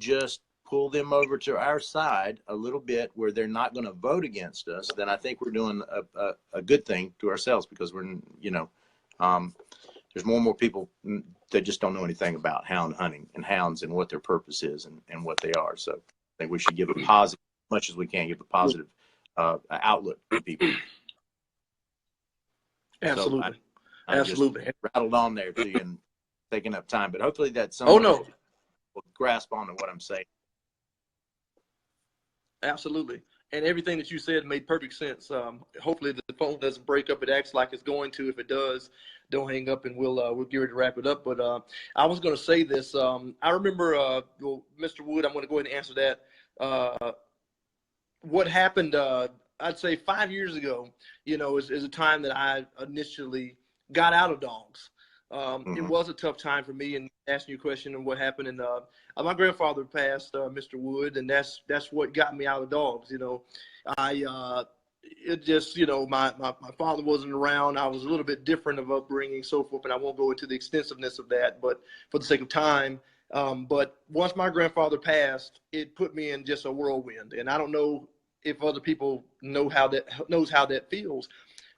just pull them over to our side a little bit where they're not going to vote against us, then I think we're doing a good thing to ourselves, because we're, there's more and more people that just don't know anything about hound hunting and hounds and what their purpose is and what they are. So I think we should give a positive, as much as we can, give a positive outlook to people. Absolutely. So I Absolutely. just rattled on there to you and taking up time, but hopefully that no. will grasp onto what I'm saying. Absolutely. And everything that you said made perfect sense. Hopefully the phone doesn't break up. It acts like it's going to. If it does, don't hang up, and we'll get ready to wrap it up. But I was going to say this. I remember, Mr. Wood, I'm going to go ahead and answer that. What happened, I'd say 5 years ago, is a time that I initially got out of dogs. It was a tough time for me, and asking you a question and what happened. And my grandfather passed, Mr. Wood, and that's what got me out of dogs. You know, it just, you know, my father wasn't around. I was a little bit different of upbringing, so forth, and I won't go into the extensiveness of that, but for the sake of time. But once my grandfather passed, it put me in just a whirlwind, and I don't know if other people knows how that feels.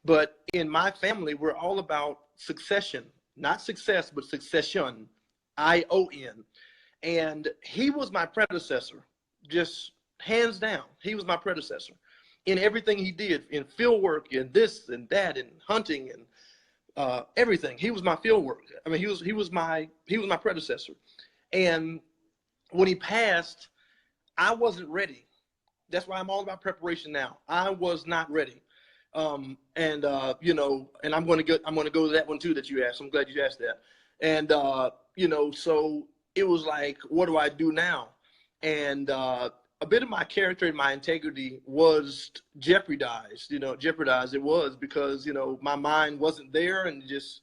But in my family, we're all about succession, not success, but succession, ION. And he was my predecessor, just hands down. He was my predecessor in everything he did, in field work, in this and that, in hunting and everything. He was my field work. I mean, he was my predecessor. And when he passed, I wasn't ready. That's why I'm all about preparation now. I was not ready. You know, and I'm going to go to that one too that you asked. I'm glad you asked that. And you know, so it was like, what do I do now? And a bit of my character and my integrity was jeopardized. You know, jeopardized it was because, you know, my mind wasn't there, and just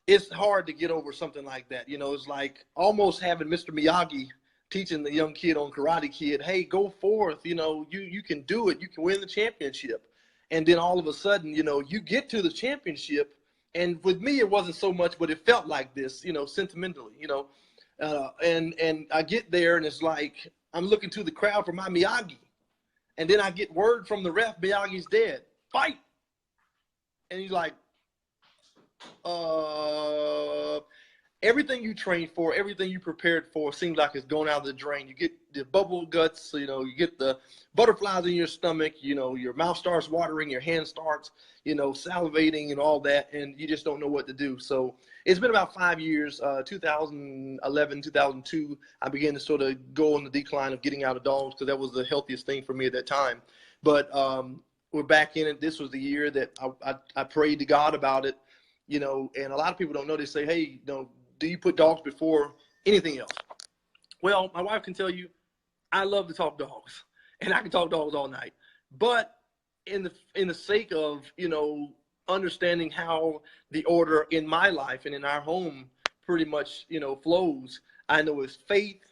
it's hard to get over something like that. You know, it's like almost having Mr. Miyagi teaching the young kid on Karate Kid, hey, go forth, you know, you can do it, you can win the championship. And then all of a sudden, you know, you get to the championship, and with me it wasn't so much, but it felt like this, you know, sentimentally, you know, and I get there, and it's like I'm looking to the crowd for my Miyagi, and then I get word from the ref, Miyagi's dead, fight. And he's like, everything you trained for, everything you prepared for seems like it's going out of the drain. You get the bubble guts, you know, you get the butterflies in your stomach, you know, your mouth starts watering, your hand starts, you know, salivating and all that, and you just don't know what to do. So it's been about 5 years, 2011, 2002, I began to sort of go on the decline of getting out of dogs because that was the healthiest thing for me at that time. But we're back in it. This was the year that I prayed to God about it, you know, and a lot of people don't know. They say, hey, you know, do you put dogs before anything else? Well, my wife can tell you, I love to talk dogs, and I can talk dogs all night. But in the sake of, you know, understanding how the order in my life and in our home pretty much, you know, flows, I know it's faith,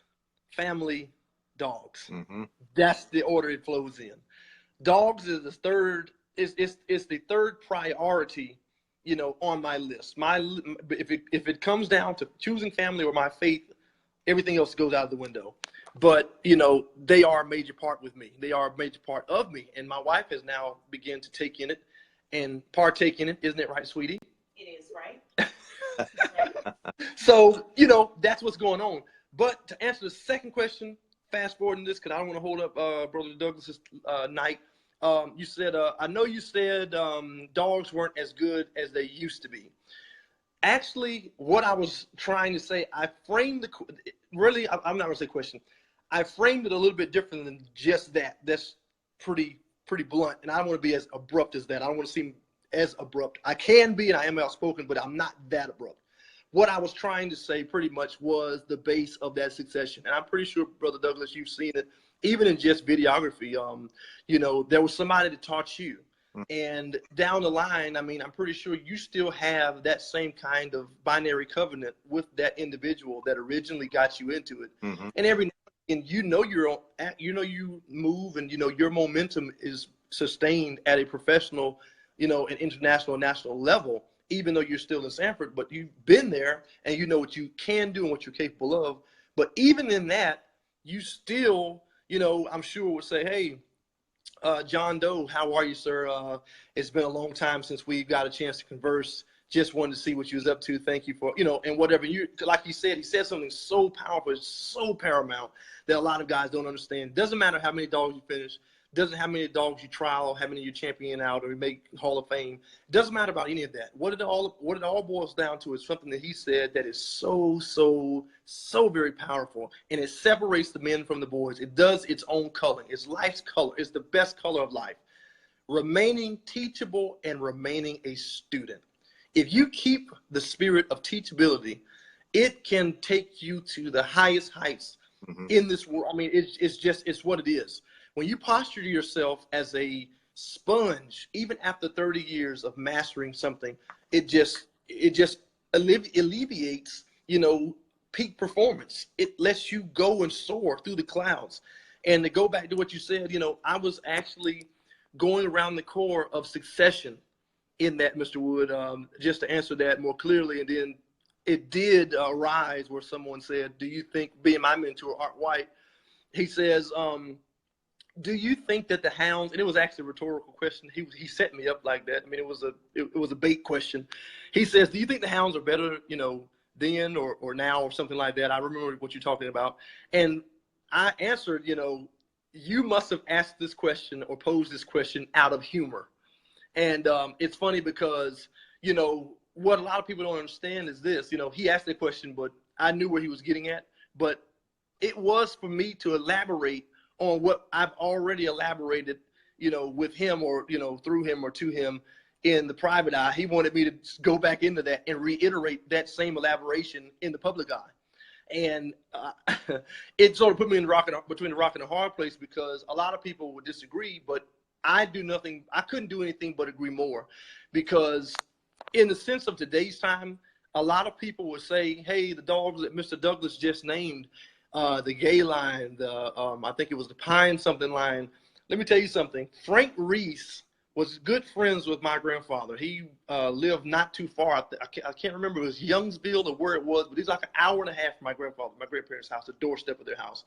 family, dogs. Mm-hmm. That's the order it flows in. Dogs is the third. It's the third priority, you know, on my list. If it comes down to choosing family or my faith, everything else goes out the window. But, you know, they are a major part with me. They are a major part of me. And my wife has now begun to take in it and partake in it. Isn't it right, sweetie? It is, right? So, you know, that's what's going on. But to answer the second question, fast forwarding this, because I don't want to hold up Brother Douglas's night. You said, I know you said dogs weren't as good as they used to be. Actually, what I was trying to say, I framed I'm not going to say question. I framed it a little bit different than just that. That's pretty blunt, and I don't want to be as abrupt as that. I don't want to seem as abrupt. I can be, and I am outspoken, but I'm not that abrupt. What I was trying to say pretty much was the base of that succession. And I'm pretty sure, Brother Douglas, you've seen it, even in just videography. You know, there was somebody that taught you. And down the line, I mean, I'm pretty sure you still have that same kind of binary covenant with that individual that originally got you into it. Mm-hmm. And every now and then, you move, and, you know, your momentum is sustained at a professional, you know, an international, national level, even though you're still in Sanford, but you've been there and you know what you can do and what you're capable of. But even in that, you still, you know, I'm sure would say, hey, John Doe, how are you, sir? It's been a long time since we got a chance to converse. Just wanted to see what you was up to. Thank you for, you know, and whatever you, like you said, he said something so powerful, so paramount that a lot of guys don't understand. Doesn't matter how many dogs you finish. Doesn't matter how many dogs you trial, how many you champion out or make Hall of Fame. Doesn't matter about any of that. What it all boils down to is something that he said that is so very powerful, and it separates the men from the boys. It does its own coloring. It's life's color. It's the best color of life. Remaining teachable and remaining a student. If you keep the spirit of teachability, it can take you to the highest heights in this world. I mean, it's what it is. When you posture yourself as a sponge, even after 30 years of mastering something, it just alleviates, peak performance. It lets you go and soar through the clouds. And to go back to what you said, I was actually going around the core of succession in that, Mr. Wood, just to answer that more clearly. And then it did arise where someone said, do you think, being my mentor, Art White, he says, do you think that the hounds, and it was actually a rhetorical question. He set me up like that. I mean, it was a bait question. He says, do you think the hounds are better, then or now or something like that? I remember what you're talking about. And I answered, you must have asked this question or posed this question out of humor. And it's funny because, what a lot of people don't understand is this, he asked the question, but I knew where he was getting at. But it was for me to elaborate on what I've already elaborated, with him or, through him or to him in the private eye. He wanted me to go back into that and reiterate that same elaboration in the public eye. And it sort of put me in between the rock and the hard place, because a lot of people would disagree, but I couldn't do anything but agree more, because in the sense of today's time, a lot of people would say, hey, the dogs that Mr. Douglas just named, the Gay line, I think it was the Pine something line. Let me tell you something. Frank Reese was good friends with my grandfather. He lived not too far. I can't remember if it was Youngsville or where it was, but he's like an hour and a half from my grandparents' house, the doorstep of their house.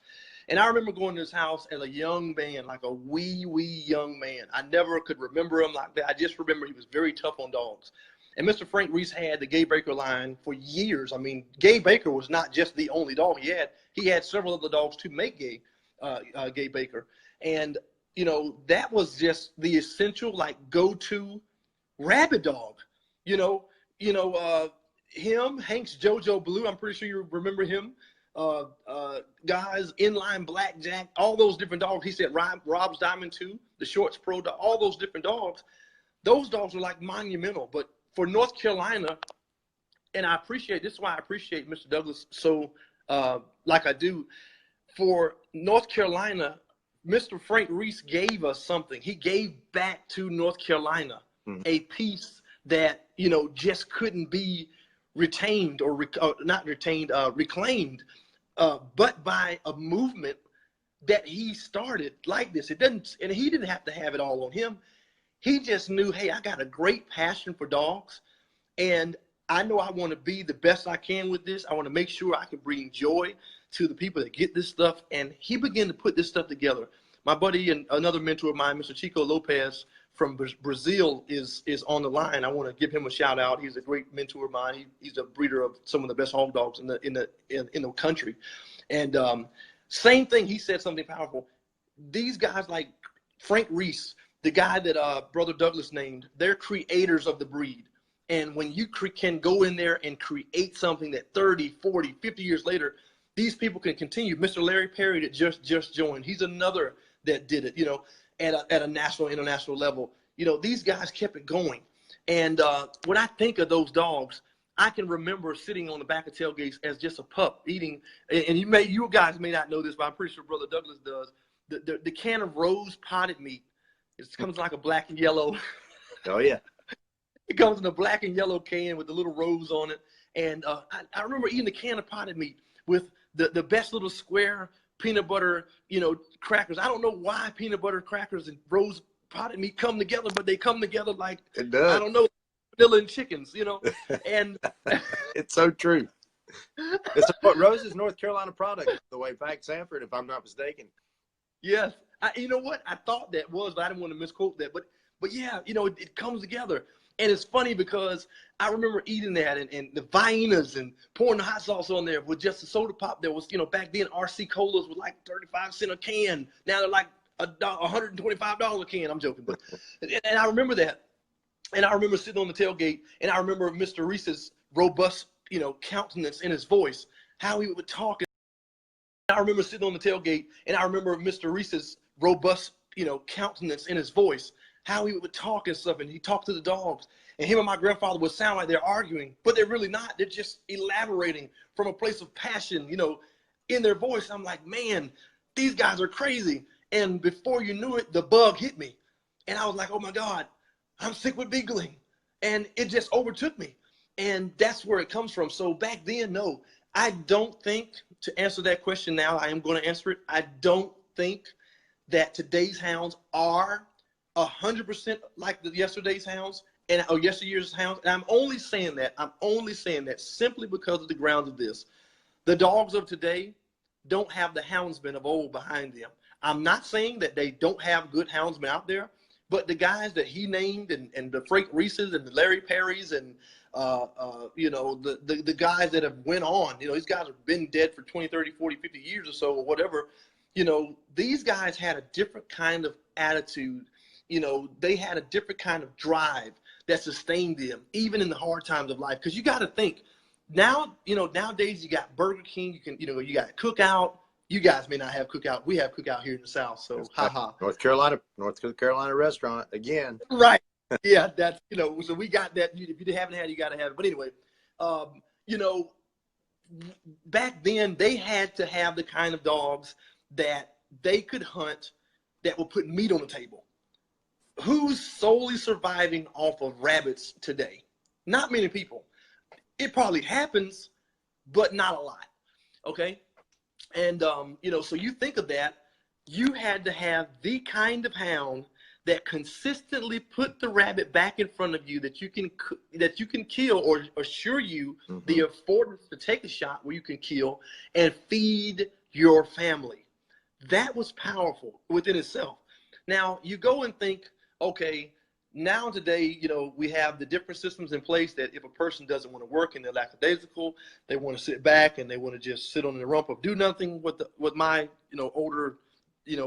And I remember going to his house as a young man, like a wee young man. I never could remember him like that. I just remember he was very tough on dogs. And Mr. Frank Reese had the Gay Baker line for years. I mean, Gay Baker was not just the only dog he had. He had several other dogs to make Gay Baker. And, that was just the essential, like, go-to rabid dog. Him, Hank's JoJo Blue, I'm pretty sure you remember him. Guys, Inline Blackjack, all those different dogs. He said Rob's Diamond 2, the Shorts Pro dog, all those different dogs. Those dogs are like monumental. But for North Carolina, and this is why I appreciate Mr. Douglas so like I do. For North Carolina, Mr. Frank Reese gave us something. He gave back to North Carolina a piece that, just couldn't be retained or reclaimed, but by a movement that he started like this. And he didn't have to have it all on him. He just knew, hey, I got a great passion for dogs, and I know I want to be the best I can with this. I want to make sure I can bring joy to the people that get this stuff. And he began to put this stuff together. My buddy and another mentor of mine, Mr. Chico Lopez from Brazil, is on the line. I want to give him a shout out. He's a great mentor of mine. He's a breeder of some of the best hog dogs in the country. And same thing, he said something powerful. These guys like Frank Reese, the guy that Brother Douglas named, they're creators of the breed. And when you can go in there and create something that 30, 40, 50 years later, these people can continue. Mr. Larry Perry that just joined, he's another that did it, at a national, international level. These guys kept it going. And when I think of those dogs, I can remember sitting on the back of tailgates as just a pup eating, and you guys may not know this, but I'm pretty sure Brother Douglas does, the can of rose potted meat. It comes like a black and yellow. Oh, yeah. It comes in a black and yellow can with a little rose on it. And I remember eating a can of potted meat with the best little square peanut butter, crackers. I don't know why peanut butter crackers and rose potted meat come together, but they come together like, it does. I don't know, vanilla and chickens, and it's so true. Rose is North Carolina product, the way back Sanford, if I'm not mistaken. Yes. You know what? I thought that was, but I didn't want to misquote that. But yeah, it comes together. And it's funny because I remember eating that and the Viennas and pouring the hot sauce on there with just a soda pop. There was, back then RC Colas were like 35 cents a can. Now they're like $125 a can. I'm joking. But and I remember that. And I remember sitting on the tailgate, and I remember Mr. Reese's robust, countenance in his voice, how he would talk. I remember sitting on the tailgate, and I remember Mr. Reese's robust, countenance in his voice, how he would talk and stuff, and he talked to the dogs. And him and my grandfather would sound like they're arguing, but they're really not. They're just elaborating from a place of passion, in their voice. I'm like, man, these guys are crazy. And before you knew it, the bug hit me. And I was like, oh my God, I'm sick with beagling. And it just overtook me. And that's where it comes from. So back then, no, I don't think, to answer that question now, I am going to answer it. I don't think that today's hounds are 100% like the yesterday's hounds or yesteryear's hounds. And I'm only saying that simply because of the grounds of this. The dogs of today don't have the houndsmen of old behind them. I'm not saying that they don't have good houndsmen out there, but the guys that he named and the Frank Reeses and the Larry Perrys and the guys that have went on, these guys have been dead for 20, 30, 40, 50 years or so or whatever. These guys had a different kind of attitude. They had a different kind of drive that sustained them, even in the hard times of life. Because you got to think, nowadays you got Burger King, you got Cookout. You guys may not have Cookout. We have Cookout here in the South, so haha. North Carolina restaurant again. Right. Yeah, that's so we got that. If you haven't had it, you got to have it. But anyway, back then they had to have the kind of dogs that they could hunt that will put meat on the table. Who's solely surviving off of rabbits today? Not many people. It probably happens, but not a lot. Okay. And, so you think of that, you had to have the kind of hound that consistently put the rabbit back in front of you that you can kill, or assure you the affordance to take a shot where you can kill and feed your family. That was powerful within itself. Now you go and think, okay, now today, we have the different systems in place that if a person doesn't want to work and they're lackadaisical, they want to sit back and they want to just sit on the rump of do nothing. What my older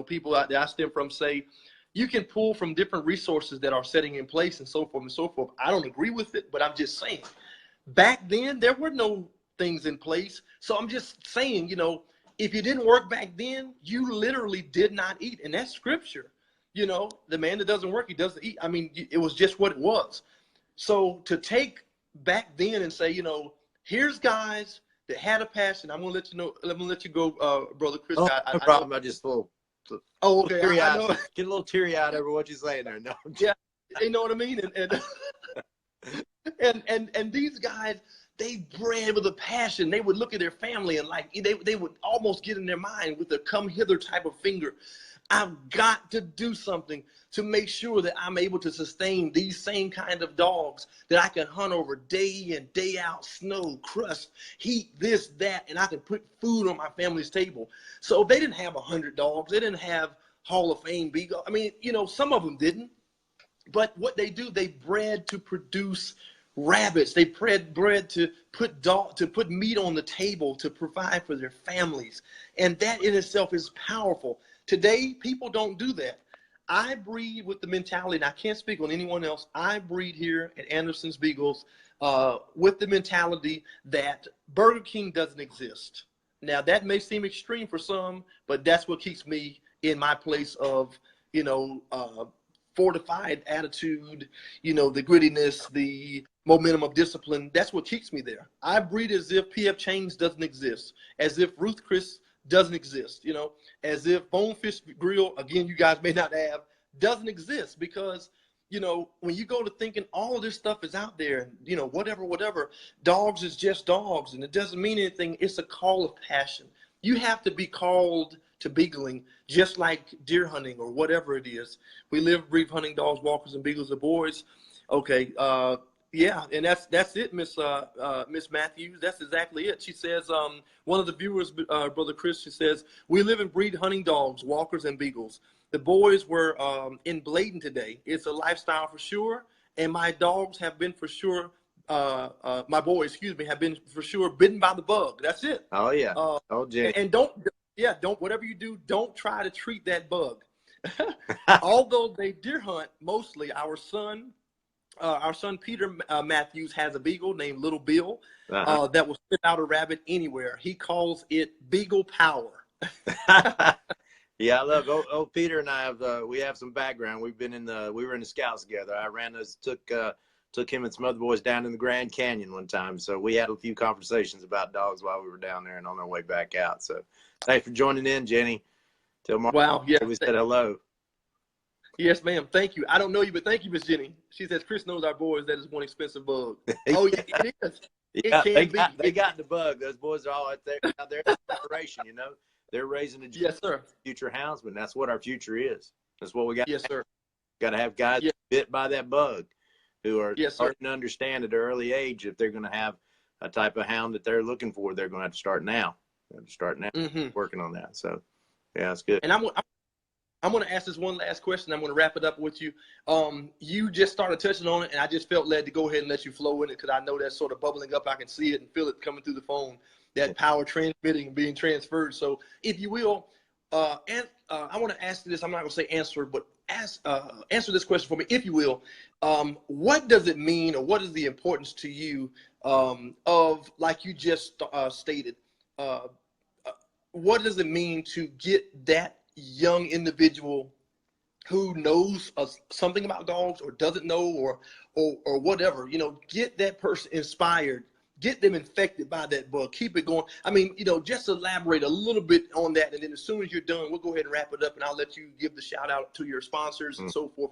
people out there I stem from say, you can pull from different resources that are setting in place and so forth and so forth. I don't agree with it, but I'm just saying, back then there were no things in place. So I'm just saying, if you didn't work back then, you literally did not eat, and that's scripture. The man that doesn't work, he doesn't eat. I mean, it was just what it was. So to take back then and say, here's guys that had a passion. I'm gonna let you go, brother Chris. No problem. I just oh, okay. I know. Get a little teary-eyed over what you're saying there. No. Yeah, you know what I mean. And these guys, they bred with a passion. They would look at their family and they would almost get in their mind with a come hither type of finger. I've got to do something to make sure that I'm able to sustain these same kind of dogs that I can hunt over day in, day out, snow, crust, heat, this, that, and I can put food on my family's table. So they didn't have 100 dogs. They didn't have Hall of Fame Beagle. I mean, some of them didn't. But what they do, they bred to produce rabbits. They bred to put meat on the table to provide for their families. And that in itself is powerful. Today, people don't do that. I breed with the mentality, and I can't speak on anyone else. I breed here at Anderson's Beagles with the mentality that Burger King doesn't exist. Now, that may seem extreme for some, but that's what keeps me in my place of, fortified attitude, the grittiness, the momentum of discipline. That's what keeps me there. I breed as if P.F. Chang's doesn't exist, as if Ruth Chris doesn't exist, as if Bonefish Grill, again, you guys may not have, doesn't exist, because, when you go to thinking all of this stuff is out there and, whatever, dogs is just dogs and it doesn't mean anything. It's a call of passion. You have to be called to beagling just like deer hunting or whatever it is. We live, breathe hunting dogs, walkers, and beagles are boys. Okay. Yeah, and that's it, Miss Matthews. That's exactly it. She says, one of the viewers, Brother Chris, she says, we live and breed hunting dogs, walkers, and beagles. The boys were in Bladen today. It's a lifestyle for sure, and my dogs have been for sure. My boys, have been for sure bitten by the bug. That's it. Oh yeah. Jay. And don't whatever you do, don't try to treat that bug. Although they deer hunt mostly, our son Peter Matthews has a beagle named Little Bill that will spit out a rabbit anywhere. He calls it Beagle Power. Yeah, I love old Peter and I we have some background. We were in the Scouts together. I took him and some other boys down in the Grand Canyon one time. So we had a few conversations about dogs while we were down there and on our way back out. So thanks for joining in, Jenny. Tell Mark wow, yeah, we said hello. Yes, ma'am. Thank you. I don't know you, but thank you, Miss Jenny. She says Chris knows our boys. That is one expensive bug. Oh, yeah, it is. Yeah, It can they be. got the bug. Those boys are all out there. Now they're the generation, you know. They're raising a Yes, sir. future houndsman. That's what our future is. That's what we got. Yes, sir. Got to have guys Yes, bit by that bug, who are yes, sir. starting to understand at an early age if they're going to have a type of hound that they're looking for. They're going to have to start now. Working on that. So, yeah, it's good. And I'm going to ask this one last question. I'm going to wrap it up with you. You just started touching on it, and I just felt led to go ahead and let you flow in it because I know that's sort of bubbling up. I can see it and feel it coming through the phone, that power transmitting and being transferred. So, if you will, I want to ask this. I'm not going to say answer, but answer this question for me, if you will. What does it mean, or what is the importance to you of, like you just stated, what does it mean to get that young individual who knows something about dogs or doesn't know or whatever, get that person inspired, get them infected by that bug, keep it going. I mean, just elaborate a little bit on that. And then as soon as you're done, we'll go ahead and wrap it up, and I'll let you give the shout out to your sponsors and so forth,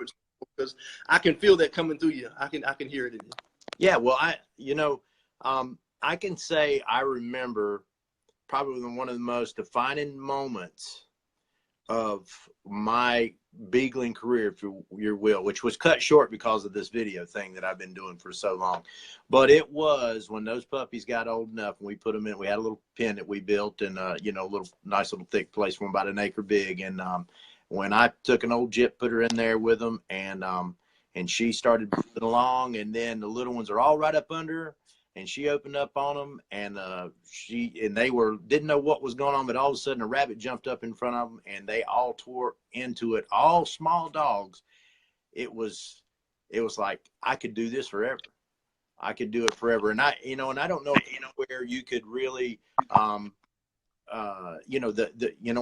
because I can feel that coming through you. I can hear it in you. Yeah. Well, I can say I remember probably one of the most defining moments of my beagling career, if you will, which was cut short because of this video thing that I've been doing for so long. But it was when those puppies got old enough and we put them in. We had a little pen that we built, and a little nice little thick place for them, about an acre big. And when I took an old Jip, put her in there with them, and she started moving along, and then the little ones are all right up under her. And she opened up on them, and they didn't know what was going on, but all of a sudden a rabbit jumped up in front of them, and they all tore into it. All small dogs. It was like I could do this forever. I could do it forever, and I don't know where you could really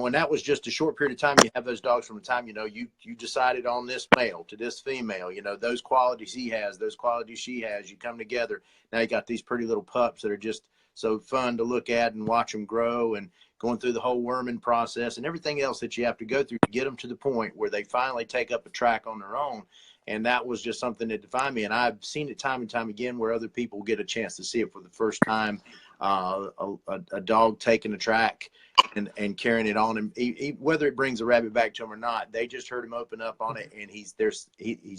and that was just a short period of time. You have those dogs from the time, you decided on this male to this female, those qualities he has, those qualities she has, you come together. Now you got these pretty little pups that are just so fun to look at and watch them grow, and going through the whole worming process and everything else that you have to go through to get them to the point where they finally take up a track on their own. And that was just something that defined me. And I've seen it time and time again where other people get a chance to see it for the first time. A dog taking a track and carrying it on, and whether it brings a rabbit back to him or not, they just heard him open up on it, and he's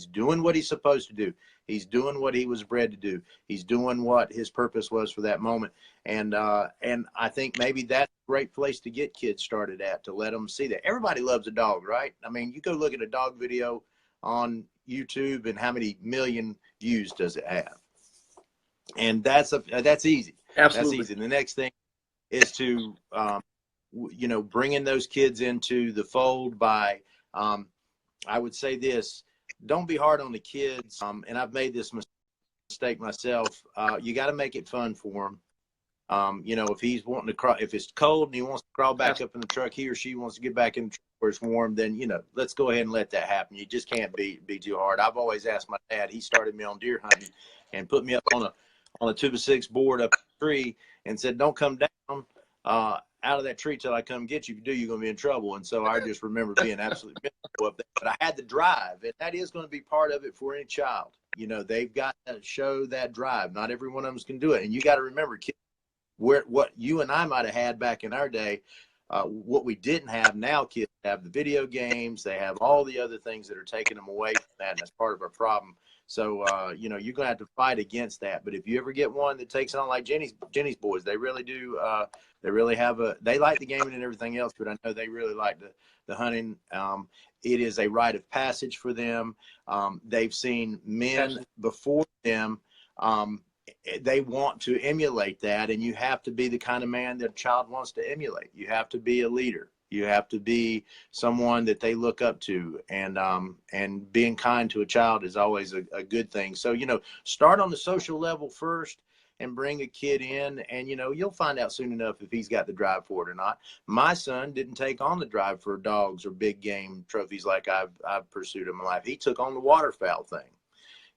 doing what he's supposed to do. He's doing what he was bred to do. He's doing what his purpose was for that moment. And I think maybe that's a great place to get kids started at, to let them see that everybody loves a dog, right? I mean, you go look at a dog video on YouTube, and how many million views does it have? And that's easy. Absolutely. That's easy. And the next thing is to bringing those kids into the fold by, I would say this: don't be hard on the kids. And I've made this mistake myself. You got to make it fun for them. If he's wanting to crawl, if it's cold and he wants to crawl back up in the truck, he or she wants to get back in the truck where it's warm, then, let's go ahead and let that happen. You just can't be too hard. I've always asked my dad. He started me on deer hunting and put me up on a 2x6 board up a tree and said, don't come down out of that tree till I come get you. If you do, you're going to be in trouble. And so I just remember being absolutely miserable up there. But I had the drive, and that is going to be part of it for any child. They've got to show that drive. Not every one of them can do it. And you got to remember, kids, what you and I might have had back in our day, what we didn't have, now kids have the video games. They have all the other things that are taking them away from that, and that's part of our problem. So, you're going to have to fight against that. But if you ever get one that takes on like Jenny's boys, they really do. They really they like the gaming and everything else, but I know they really like the hunting. It is a rite of passage for them. They've seen men before them. They want to emulate that, and you have to be the kind of man that a child wants to emulate. You have to be a leader. You have to be someone that they look up to, and being kind to a child is always a good thing. So, start on the social level first and bring a kid in, and, you'll find out soon enough if he's got the drive for it or not. My son didn't take on the drive for dogs or big game trophies like I've pursued in my life. He took on the waterfowl thing.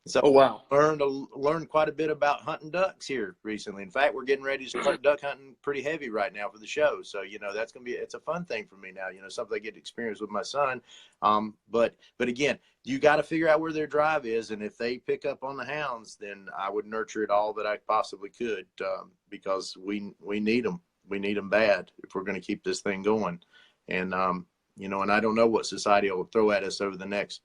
So Oh, wow. learned quite a bit about hunting ducks here recently. In fact, we're getting ready to start duck hunting pretty heavy right now for the show. So, that's going to be, it's a fun thing for me now, something I get to experience with my son. But again, you got to figure out where their drive is. And if they pick up on the hounds, then I would nurture it all that I possibly could, because we need them. We need them bad if we're going to keep this thing going. And, and I don't know what society will throw at us over the next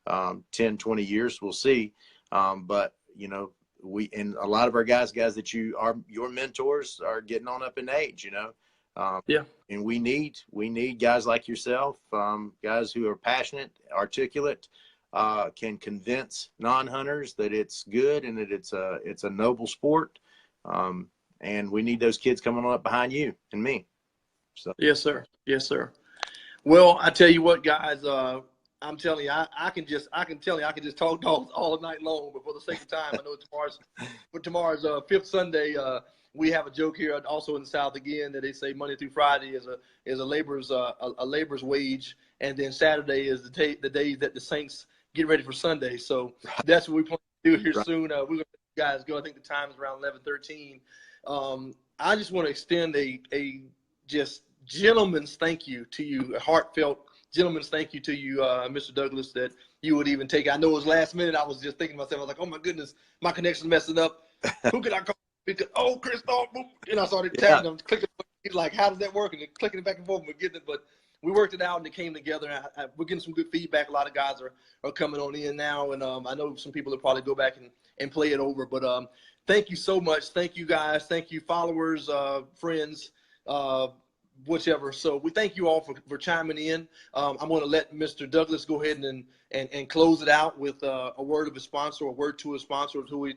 10, 20 years. We'll see. But, and a lot of our guys that you are your mentors are getting on up in age, Yeah. and we need guys like yourself, guys who are passionate, articulate, can convince non-hunters that it's good and that it's a noble sport. And we need those kids coming up behind you and me. So. Yes, sir. Yes, sir. Well, I tell you what, guys, I'm telling you, I can just talk dogs all night long. But for the sake of time, I know tomorrow's fifth Sunday. We have a joke here also in the South again that they say Monday through Friday is a labor's wage, and then Saturday is the day that the Saints get ready for Sunday. So that's what we plan to do here soon. We're gonna let you guys go. I think the time is around 11:13. I just want to extend a just gentleman's thank you to you, a heartfelt gentleman's thank you to you, Mr. Douglas, that you would even take. I know it was last minute. I was just thinking to myself, I was like, oh my goodness, my connection's messing up. Who could I call? Because, Chris, and I started tagging him, clicking. He's like, how does that work? And clicking it back and forth, and we're getting it. But we worked it out and it came together. And we're getting some good feedback. A lot of guys are coming on in now. And I know some people will probably go back and play it over. But thank you so much. Thank you, guys. Thank you, followers, friends, whichever. So we thank you all for chiming in. I'm going to let Mr. Douglas go ahead and close it out with a word of a sponsor, or a word to a sponsor, who we,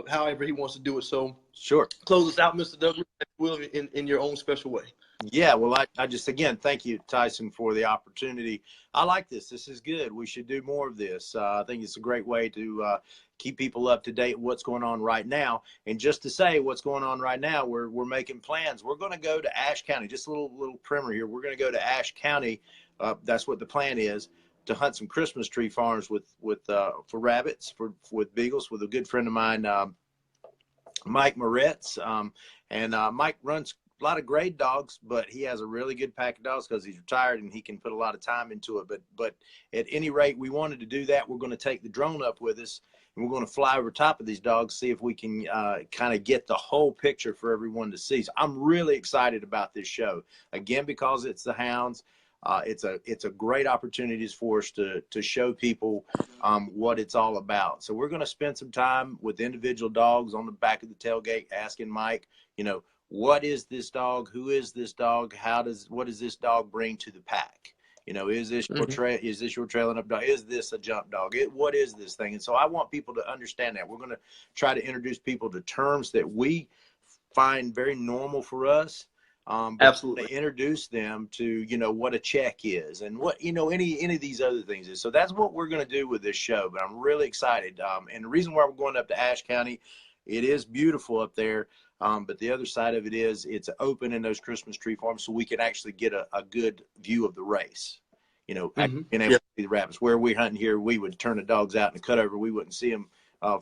however he wants to do it. So Sure. Close us out, Mr. Douglas, if you will, in your own special way. Yeah, well, I just, again, thank you, Tyson, for the opportunity. I like this. This is good. We should do more of this. I think it's a great way to keep people up to date with what's going on right now. And just to say what's going on right now, we're making plans. We're going to go to Ashe County. Just a little primer here. We're going to go to Ashe County. That's what the plan is, to hunt some Christmas tree farms for rabbits, with beagles, with a good friend of mine, Mike Moretz. And Mike runs a lot of grade dogs, but he has a really good pack of dogs because he's retired and he can put a lot of time into it. But at any rate, we wanted to do that. We're going to take the drone up with us, and we're going to fly over top of these dogs, see if we can kind of get the whole picture for everyone to see. So I'm really excited about this show, again, because it's the hounds. It's a great opportunity for us to show people what it's all about. So we're going to spend some time with individual dogs on the back of the tailgate, asking Mike, what is this dog? Who is this dog? What does this dog bring to the pack? Is this your trailing up dog? Is this a jump dog? What is this thing? And so I want people to understand that. We're going to try to introduce people to terms that we find very normal for us. Absolutely. To introduce them to, what a check is and what, any of these other things is. So that's what we're going to do with this show. But I'm really excited. And the reason why we're going up to Ashe County, it is beautiful up there. But the other side of it is it's open in those Christmas tree farms, so we can actually get a good view of the race. Being able to see the rabbits. Where we're hunting here, we would turn the dogs out in the cutover. We wouldn't see them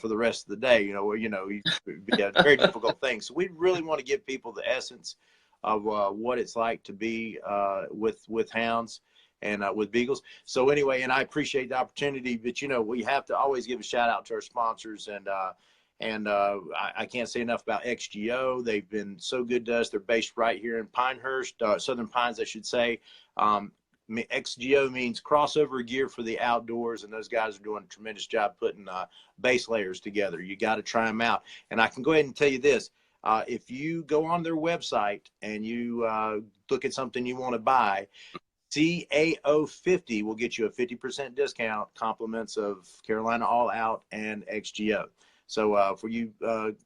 for the rest of the day. It'd be a very difficult thing. So we really want to give people the essence of what it's like to be with hounds and with beagles. So anyway, and I appreciate the opportunity, but we have to always give a shout out to our sponsors, and I can't say enough about XGO. They've been so good to us. They're based right here in Pinehurst, Southern Pines, I should say. XGO means crossover gear for the outdoors, and those guys are doing a tremendous job putting base layers together. You got to try them out. And I can go ahead and tell you this. If you go on their website and you look at something you want to buy, CAO50 will get you a 50% discount, compliments of Carolina All Out and XGO. So for you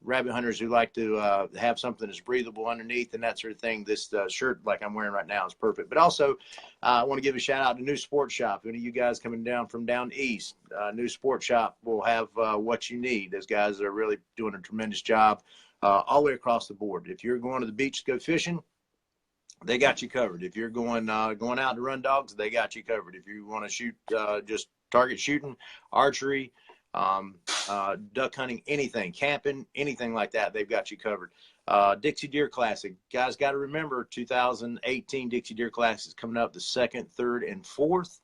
rabbit hunters who like to have something that's breathable underneath and that sort of thing, this shirt like I'm wearing right now is perfect. But also I want to give a shout out to New Sports Shop. Any of you guys coming down from down east, New Sports Shop will have what you need. Those guys are really doing a tremendous job all the way across the board. If you're going to the beach to go fishing, they got you covered. If you're going out to run dogs, they got you covered. If you want to shoot just target shooting, archery, duck hunting, anything, camping, anything like that, they've got you covered. Dixie Deer Classic. Guys, got to remember, 2018 Dixie Deer Classic is coming up the 2nd, 3rd, and 4th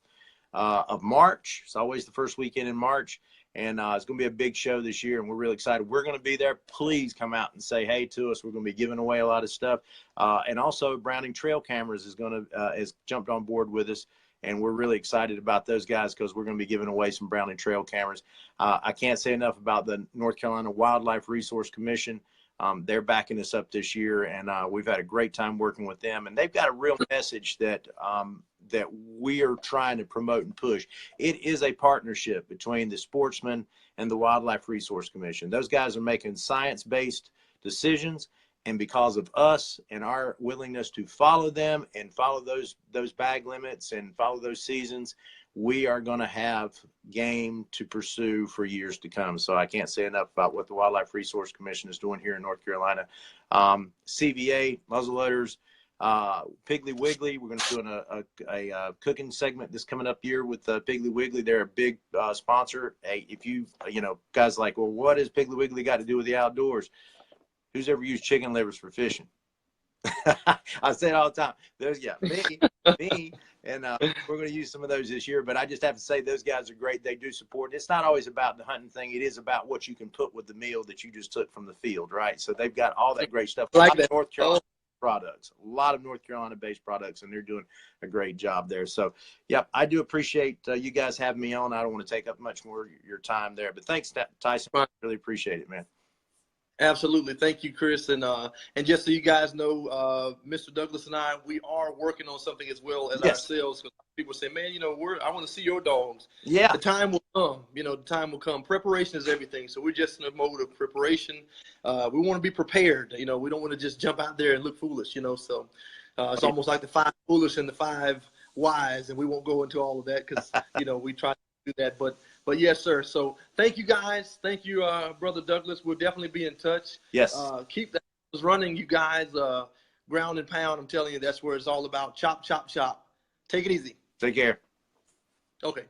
of March. It's always the first weekend in March. And it's going to be a big show this year, and we're really excited. We're going to be there. Please come out and say hey to us. We're going to be giving away a lot of stuff. And also, Browning Trail Cameras has jumped on board with us, and we're really excited about those guys because we're going to be giving away some Browning Trail cameras. I can't say enough about the North Carolina Wildlife Resource Commission. They're backing us up this year, and we've had a great time working with them. And they've got a real message that we are trying to promote and push. It is a partnership between the sportsmen and the Wildlife Resource Commission. Those guys are making science-based decisions, and because of us and our willingness to follow them and follow those bag limits and follow those seasons, we are going to have game to pursue for years to come. So I can't say enough about what the Wildlife Resource Commission is doing here in North Carolina. CVA, muzzleloaders, Piggly Wiggly. We're going to do a cooking segment this coming up here with Piggly Wiggly. They're a big sponsor. Hey, if you guys like, well, what has Piggly Wiggly got to do with the outdoors? Who's ever used chicken livers for fishing? I say it all the time. Me, and we're going to use some of those this year. But I just have to say those guys are great. They do support. It's not always about the hunting thing. It is about what you can put with the meal that you just took from the field, right? So they've got all that great stuff. Like that. North Carolina products, a lot of North Carolina-based products, and they're doing a great job there. So, yep, I do appreciate you guys having me on. I don't want to take up much more of your time there, but thanks, Tyson. Really appreciate it, man. Absolutely. Thank you, Chris. And just so you guys know, Mr. Douglas and I, we are working on something as well as ourselves. People say, man, I want to see your dogs. Yeah. The time will come. The time will come. Preparation is everything. So we're just in a mode of preparation. We want to be prepared. We don't want to just jump out there and look foolish, So it's almost like the 5 foolish and the 5 wise, and we won't go into all of that because, we try to do that. But yes, sir. So thank you, guys. Thank you, Brother Douglas. We'll definitely be in touch. Yes. Keep that running, you guys. Ground and pound. I'm telling you, that's where it's all about. Chop, chop, chop. Take it easy. Take care. Okay.